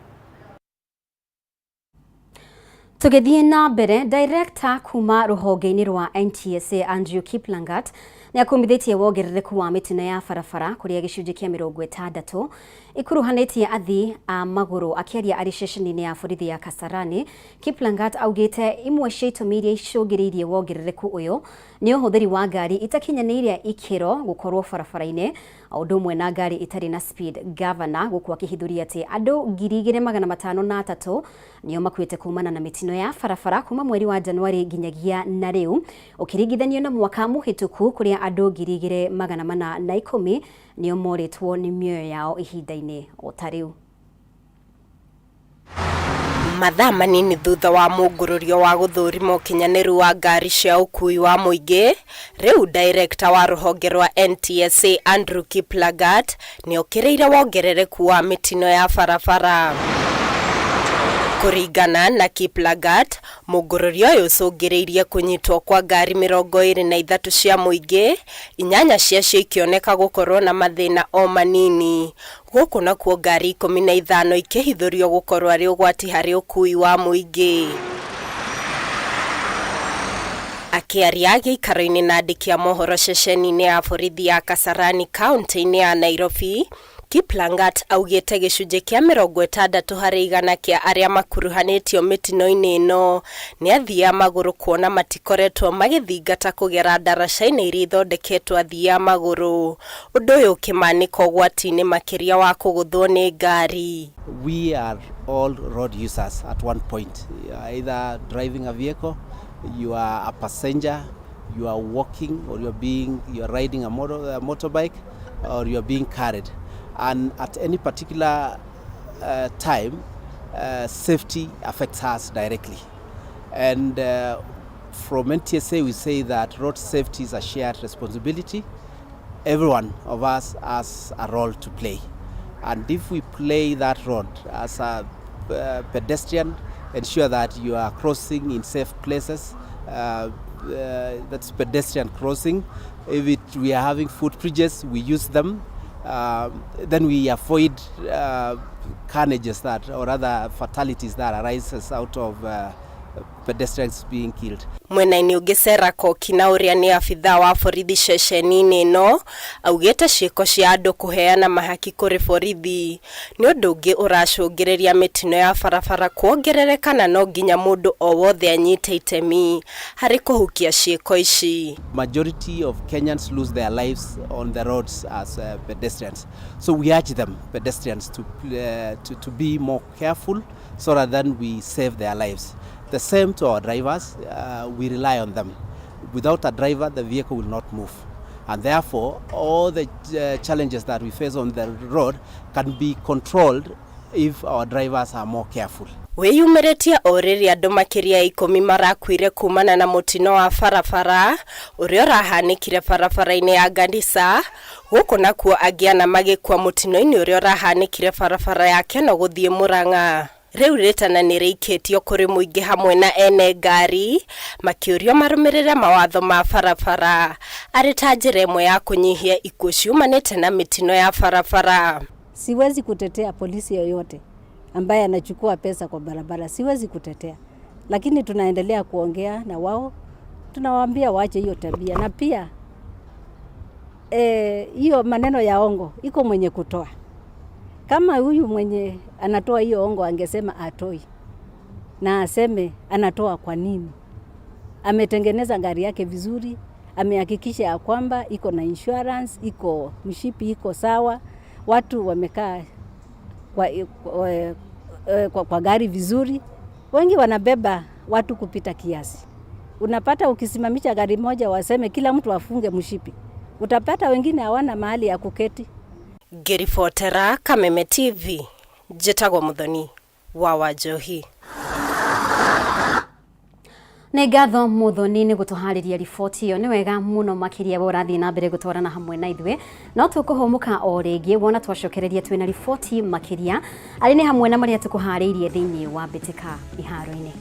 Tugithie na mbere, director kuma ruhonge-ini rwa NTSA Andrew Kiplangat ni akumithitie wongerereku wa mitino ya barabara kuria gicunji kia 60 ikuruhanitie athii a maguru. Akiaria ari ceceni-ini ya borithi ya Kasarani, Kiplangat augite imwe cia itumi iria icungiriirie wongerereku uyu ni uhuthiri wa ngari itakinyaniire ikiro gukorwo barabara-ini, undu umwe na ngari itari na speed. Governor guku akihithuria ati andu 2503 nio makuite kumana na mitino ya barabara kuma mweri wa Januari nginyagia na riu, ukiringithanio na mwaka muhituku kuria andu 2410 nio moritwo ni mioyo yao ihinda-ini o ta riu. Mathaa manini thutha wa mungururio wa guthurimo kinyaniru wa ngari cia ukui wa muingi, riu director wa ruhonge rwa NTSA Andrew Kiplangat ni okiriire wongerereku wa mitino ya barabara. Kuringana na Kiplangat, mungururio uyu ucungiriirie kunyitwo kwa ngari 23 cia muingi, 8 ciacio ikioneka gukorwo na mathina o manini. Guku nakuo ngari 15 ikihithurio gukorwo ari ugwati hari ukui wa muingi. Akiaria giikaro-ini na andiki a mohoro ceceni-ini ya borithi ya Kasarani kaunti-ini ya Nairobi, Kiplangat augite gicunji kia 60 hari igana kia aria makuruhanitio mitino-ini ino ni athii a maguru kuona matikoretwo magithingata kugera ndaraca-ini iria ithondeketwo athii a maguru. Undu uyu ukimanika ugwati-ini makiria wa kuguthwo ni ngari. We are all road users at one point. You are either driving a vehicle, you are a passenger, you are walking, or you are riding a motorbike, or you are being carried. And at any particular time, safety affects us directly. And from NTSA, we say that road safety is a shared responsibility. Every one of us has a role to play. And if we play that role as a pedestrian, ensure that you are crossing in safe places. That's pedestrian crossing. If we are having footbridges, we use them. Then we avoid carnages or other fatalities that arises out of pedestrians being killed. Mwena-ini ugicera Kokina uria ni afitha wa borithi ceceni-ini ino augite ciiko cia andu kuheana mahaki kuri borithi ni undu ungi uracungiriria mitino ya barabara kuongerereka na no nginya mundu o wothe anyite itemi hari kuhukia ciiko ici. Majority of Kenyans lose their lives on the roads as pedestrians. So we urge them, pedestrians, to be more careful so that then we save their lives. The same to our drivers, we rely on them. Without a driver, the vehicle will not move. And therefore, all the challenges that we face on the road can be controlled if our drivers are more careful. Weyumiritie oriri andu makiria 10 marakuire kumana na mutino wa barabara uria urahanikire barabara-ini ya Garissa, guku nakuo agiana magikwa mutino-ini uria urahanikire barabara ya Keno guthie Murang'a. Riu ritana ni riiketio kuri muingi hamwe na ene ngari makiurio marumirire mawatho ma barabara ari ta njira imwe ya kunyihia ikuo ciumanite na mitino ya barabara. Siwezi kutetea polisi yoyote ambaye anachukua pesa kwa barabara, siwezi kutetea, lakini tunaendelea kuongea na wao, tunawaambia waache hiyo tabia. Na pia hiyo maneno ya ongo iko mwenye kutoa. Kama huyu mwenye anatoa hiyo ongo angesema atoi na aseme anatoa kwa nini. Ametengeneza gari yake vizuri, amehakikisha ya kwamba iko na insurance, iko mshipi iko sawa. watu wamekaa kwa gari vizuri, wengi wanabeba watu kupita kiasi. Unapata ukisimamisha gari moja waseme kila mtu afunge mshipi, utapata wengine hawana mahali ya kuketi. Ngiribotera Kameme TV, Njĩtagwo Muthoni wa Wanjohi. Nĩ ngatho Muthoni nĩ gũtũharĩria riboti ĩyo. Nĩ wega mũno makĩria ũrathiĩ na mbere gũtwarana hamwe na ithuĩ, no tũkũhũmũka o rĩngĩ wona twacokereria twĩna riboti makĩria arĩ nĩ hamwe na marĩa tũkũharĩirie thĩinĩ wa mbĩtĩka iharo-inĩ.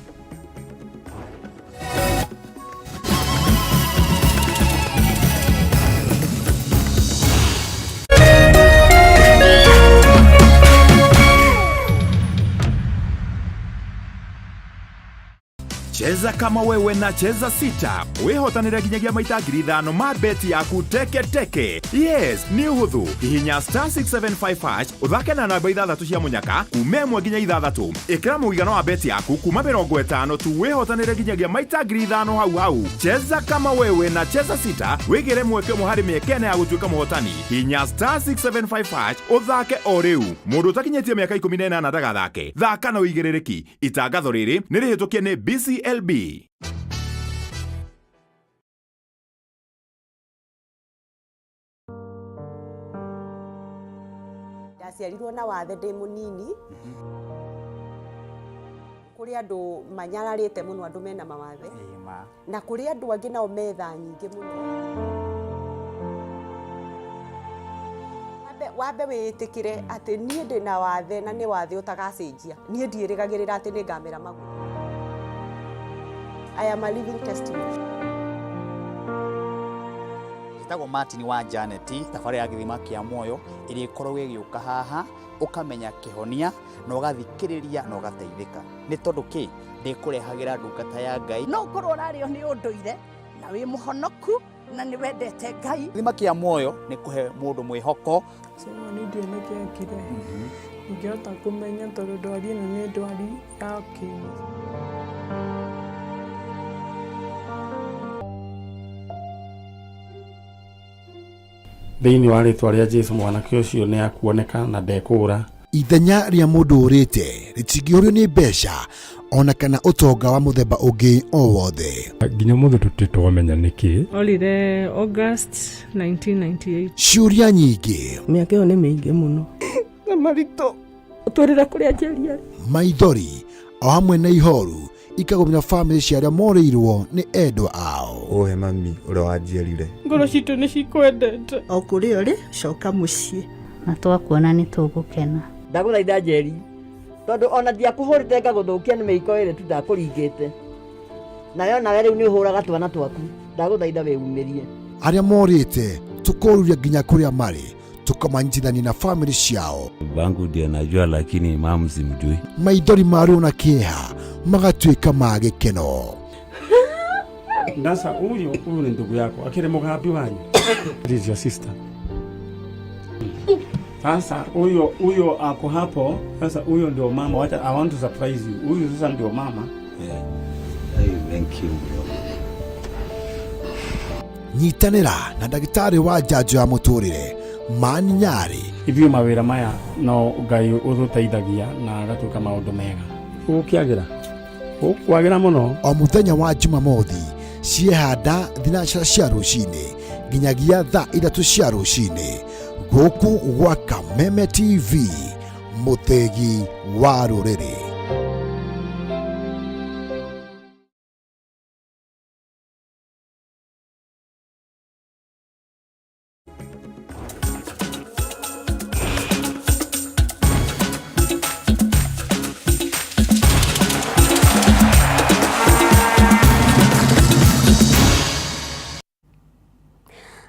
Cheza kama wewe na cheza sita. Wehotanira ginyagia maita 5,000 ma beti yaku teke. Yes, ni uhuthu. Hihinya *675# uthake na namba 6 cia munyaka kuma 1 nginya 6. Ikira muigano wa beti yaku kuma 50 tu wehotanira ginyagia maita 5,000 hau. Cheza kama wewe na cheza sita. Wigire mweke muhari mekene ya gutuika muhotani. Hihinya *675# uthake o riu. Mundu utakinyetie miaka 18 ndagathake. Thaka na uigirereki. Itangatho riri ni rihitukie ni BCLB. Ndaciarirwo na wathe ndi munini. Kuri andu manyararite muno andu mena mawathe. Na kuri andu angi nao metha nyingi muno. Wambe witikire ati nie ndina wathe na ni wathe utagacenjia. Nie ndirigagirira ati ni ngamera maguru. I am a living testimony. Njĩtagwo Martin wa Janeti, thabarĩ ya gĩthima kĩa muoyo ĩrĩa ĩkoragwo ĩgĩũka haha ũkamenya kĩhonia na ũgathikĩrĩria na ũgateithĩka. Nĩ tondũ kĩ ndĩkũrehagĩra ndungata ya Ngai. No ũkorwo ũrarĩo nĩ ũndũire na wĩ mũhonoku na nĩ wendete Ngai. Gĩthima kĩa muoyo nĩ kũhe mũndũ mwĩhoko. Sema nĩ ndĩ nĩkĩekire. Ingĩhota kũmenya tondũ ndwari ĩno nĩ ndwari ya kĩĩmũthĩ. Thĩinĩ wa rĩtwa rĩa Jesũ mwanake ũcio nĩ akuoneka na ndekũra. Ithenya rĩa mũndũ ũrĩte rĩtingĩũrio nĩ mbeca ona kana ũtonga wa mũthemba ũngĩ o wothe. Nginya mũthĩ tũtitwamenya nĩkĩ. Olire August 1998. Ciũria nyingĩ. Mĩaka ĩyo nĩ mĩingĩ mũno. Na maritũ ũtũrĩra kũrĩa njeri. Maithori o hamwe na ihoru ikagomera family cia arĩa morĩirwo nĩ endwa ao. Ohe mami ũrĩa wanjiarire. Ngoro citũ nĩ cikwendete. O kũrĩa ũrĩ coka mũciĩ. Na twakuona nĩ tũgũkena. Ndagũthaitha Njeri, tondũ ona ndiakũhũrĩte ngagũthũkia nĩ mĩiko ĩrĩ tu ndakũringĩte. Nayo nawe rĩu nĩ ũhũraga twana twaku. Ndagũthaitha wĩumĩrie. Arĩa morĩte tũkoruria nginya kũrĩa marĩ tukamanyitithania na family ciao. Bangu ndiye najua lakini mama simjui. Maithori marĩo na kĩeha magatuĩka ma gĩkeno. Sasa huyo ni ndugu yako akire mugambi wanyu. This is your sister. Sasa huyo ako hapo. Sasa huyo ndio mama. Wacha, I want to surprise you. Huyo sasa ndio mama. Yeah. Hey, thank you. Nyitanĩra na ndagĩtarĩ wa njanjo ya mũtũrĩre Mani Nyari. Ithio mawĩra maya no Ngai ũtũteithagia na agatuĩka maũndũ mega. Ũkĩagĩra kwagĩra mũno. O mũthenya wa Jumamothi ciehanda thinacara cia rũcinĩ nginyagia thaa 3 cia rũcinĩ gũkũ gwa Kameme TV, mũtegi wa rũrĩrĩ.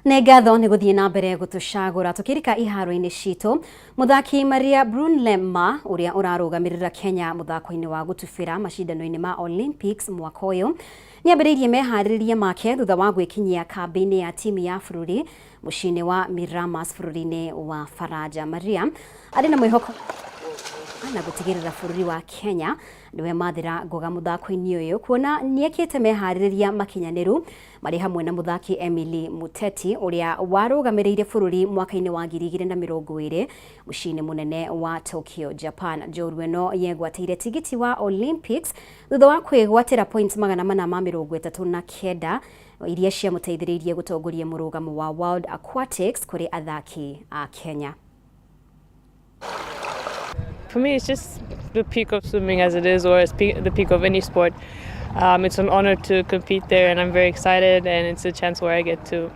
Nĩ ngatho nĩ gũthiĩ na mbere gũtũcagũra tũkĩrika iharo-inĩ citũ. Mũthaki Maria Brunlemma ũrĩa ũrarũgamĩrĩra Kenya mũthako-inĩ wa gũtubĩra macindano-inĩ ma Olympics mwaka ũyũ nĩambĩrĩirie meharĩrĩria make thutha wa gwĩkinyia kambĩ-inĩ ya timu ya bũrũri mũciĩ-inĩ wa Miramas bũrũri-inĩ wa Faraja. Maria arĩ na mwĩhoko na gutigirira bururi wa Kenya niwe mathira ngoga muthako-ini uyu kuona niekite mehaririria makinyaniru mari hamwe na muthaki Emily Muteti uria warugamiririre bururi mwaka-ini wa 2020 mucini munene wa Tokyo, Japan. Njorua no yegwatire tigiti wa Olympics thutha wa kwigwatira points 439 iria cia muteithiririe gutongoria murugamo wa World Aquatics kuri athaki a Kenya. For me, it's just the peak of swimming as it is, or it's the peak of any sport. It's an honor to compete there, and I'm very excited, and it's a chance where I get to,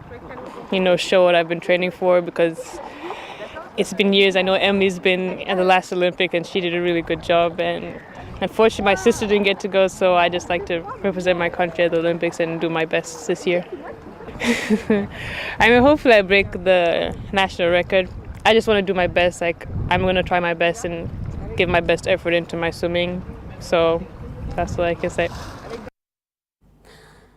show what I've been training for, because it's been years. I know Emily's been at the last Olympic, and she did a really good job, and unfortunately my sister didn't get to go, so I just like to represent my country at the Olympics and do my best this year. I mean, hopefully I break the national record. I just want to do my best. I'm going to try my best and give my best effort into my swimming. So that's what I can say.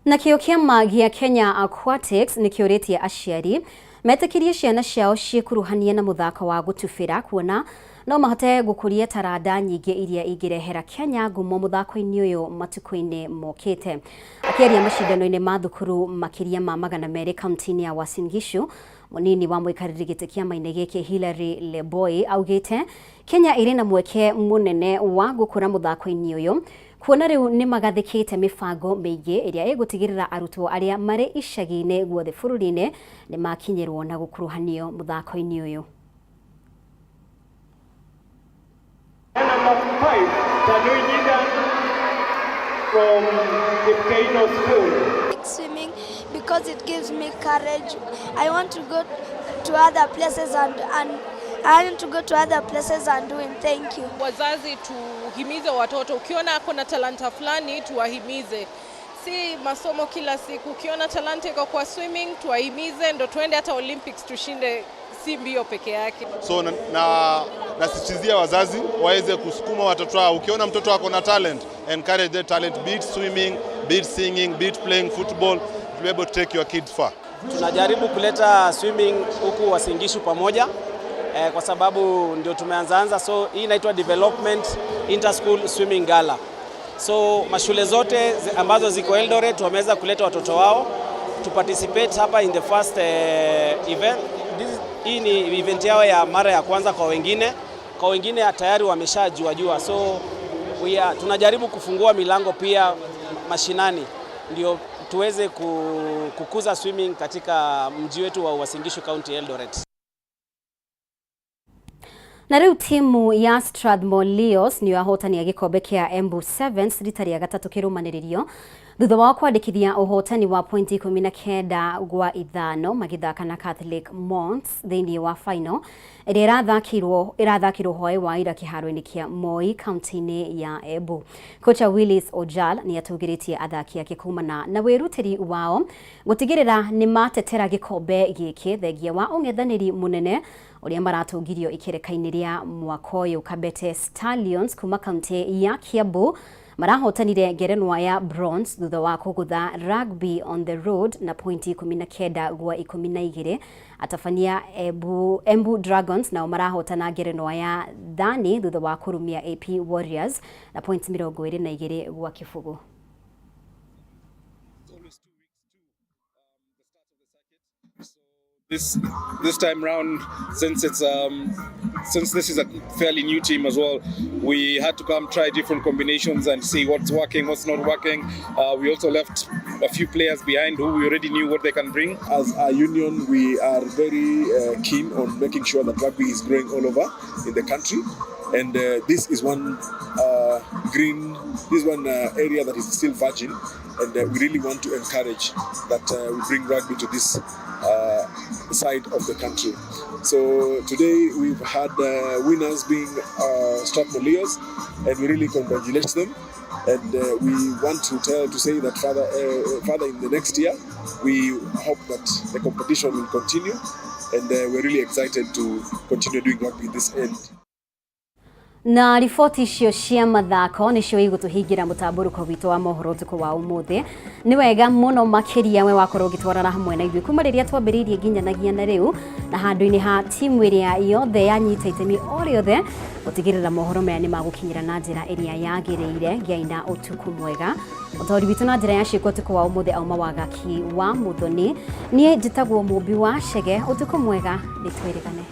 Na kĩo kĩama gĩa Kenya Aquatics nĩkĩũrĩtie aciari metĩkĩrie ciana ciao ciĩkuruhanie na mũthako wa gũtubĩra kuona no mahote gũkũria taranda nyingĩ iria ingĩrehera Kenya ngumo mũthako-inĩ ũyũ matukũ-inĩ mokĩte. Akĩaria macindano-inĩ ma thukuru makĩria ma 200 kaunti-inĩ ya Uasin Gishu, munini wa mũikarĩri gĩtĩ kĩama-inĩ gĩkĩ Hilary Leboi augĩte Kenya ĩrĩ na mweke mũnene wa gũkũra mũthako-inĩ ũyũ kuona rĩu nĩ magathĩkĩte mĩbango mĩingĩ ĩrĩa ĩgũtigĩrĩra arutwo arĩa marĩ icagi-inĩ guothe bũrũri-inĩ nĩ makinyĩrwo na gũkuruhanio mũthako-inĩ ũyũ. Number 5, Tanui Nyigan from Kipkeino School. Swimming because it gives me courage. I want to go to other places and I want to go to other places and do it. Thank you. Wazazi tuhimize watoto, ukiona kuna talanta fulani tuwahimize. Si masomo kila siku, ukiona talanta iko kwa swimming tuwahimize ndo tuende hata Olympics tushinde, si mbio peke yake. So nasisitizia wazazi waweze kusukuma watoto wao. Ukiona mtoto wako na talent, encourage their talent, be it swimming, be it singing, be it playing football, to be able to take your kids far. Tunajaribu kuleta swimming huku Uasin Gishu pamoja kwa sababu ndio tumeanza, so hii inaitwa Development Inter-School Swimming Gala. So mashule zote ambazo ziko Eldoret wameweza kuleta watoto wao to participate hapa in the first event. Hii ni event yao ya mara ya kwanza kwa wengine tayari wameshajua. So tunajaribu kufungua milango pia mashinani ndio tuweze kukuza swimming katika mji wetu wa Uasin Gishu County Eldoret. Na rĩu timu ya Strathmore Leos nĩ yahotania gĩkombe kĩa Embu Sevens rita rĩa gatatũ kĩrũmanĩrĩrio thutha wa kwandĩkithia ũhotani wa pointi 19 gwa 5 magĩthaka na Catholic Monks thĩinĩ wa final ĩrĩa ĩrathakirwo hwaĩ wa ira kĩharo-inĩ kĩa Moi kaunti-inĩ ya Embu. Kocha Willis Ojal nĩ atũgĩrĩtie athaki ake kumana na wĩrutĩri wao gũtigĩrĩra nĩ matetera gĩkombe gĩkĩ thengia wa ũng'ethanĩri mũnene ũrĩa maratũngirio ikereka-inĩ rĩa mwaka ũyũ. Kabete Stallions kuma kaunti ya Kiambu marahotanire ngerenwa ya bronze thutha wa kũgũtha Rugby on the Road na pointi 19 gwa 12. Atabania Embu Dragons nao marahotana ngerenwa ya thani thutha wa kũrumia AP Warriors na pointi 22 gwa 0. This time round, since this is a fairly new team as well, we had to come try different combinations and see what's working, what's not working. We also left a few players behind who we already knew what they can bring. As a union, we are very keen on making sure that rugby is growing all over in the country, and this is one area that is still virgin, and we really want to encourage that we bring rugby to this side of the country. So today we've had winners being Strathmore Leos, and we really congratulate them. And we want to say that further in the next year, we hope that the competition will continue, and we're really excited to continue doing rugby this end. Na riboti icio cia mathako nicio igutuhingira mutamburuko witu wa mohoro tuko wa umuthi. Ni wega muno makiria we wakorwo gitwarana hamwe na ithuĩ kuma rĩrĩa twambĩrĩirie nginyanagia na rĩu, na handũ-inĩ ha timu ĩrĩa yothe yanyita itemi o rĩothe gũtigĩrĩra mohoro maya nĩ magũkinyĩra na njĩra ĩrĩa yagĩrĩire. Ngai na ũtukũ mwega. Mũtaũri witũ na njĩra ya ciĩko tuko wa umuthi auma Wagaki wa Muthoni. Niĩ njĩtagwo Mũmbi wa Chege. Ũtukũ mwega, nĩtwĩrĩgane.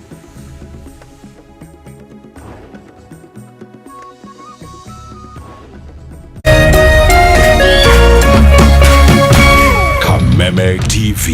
Kameme TV.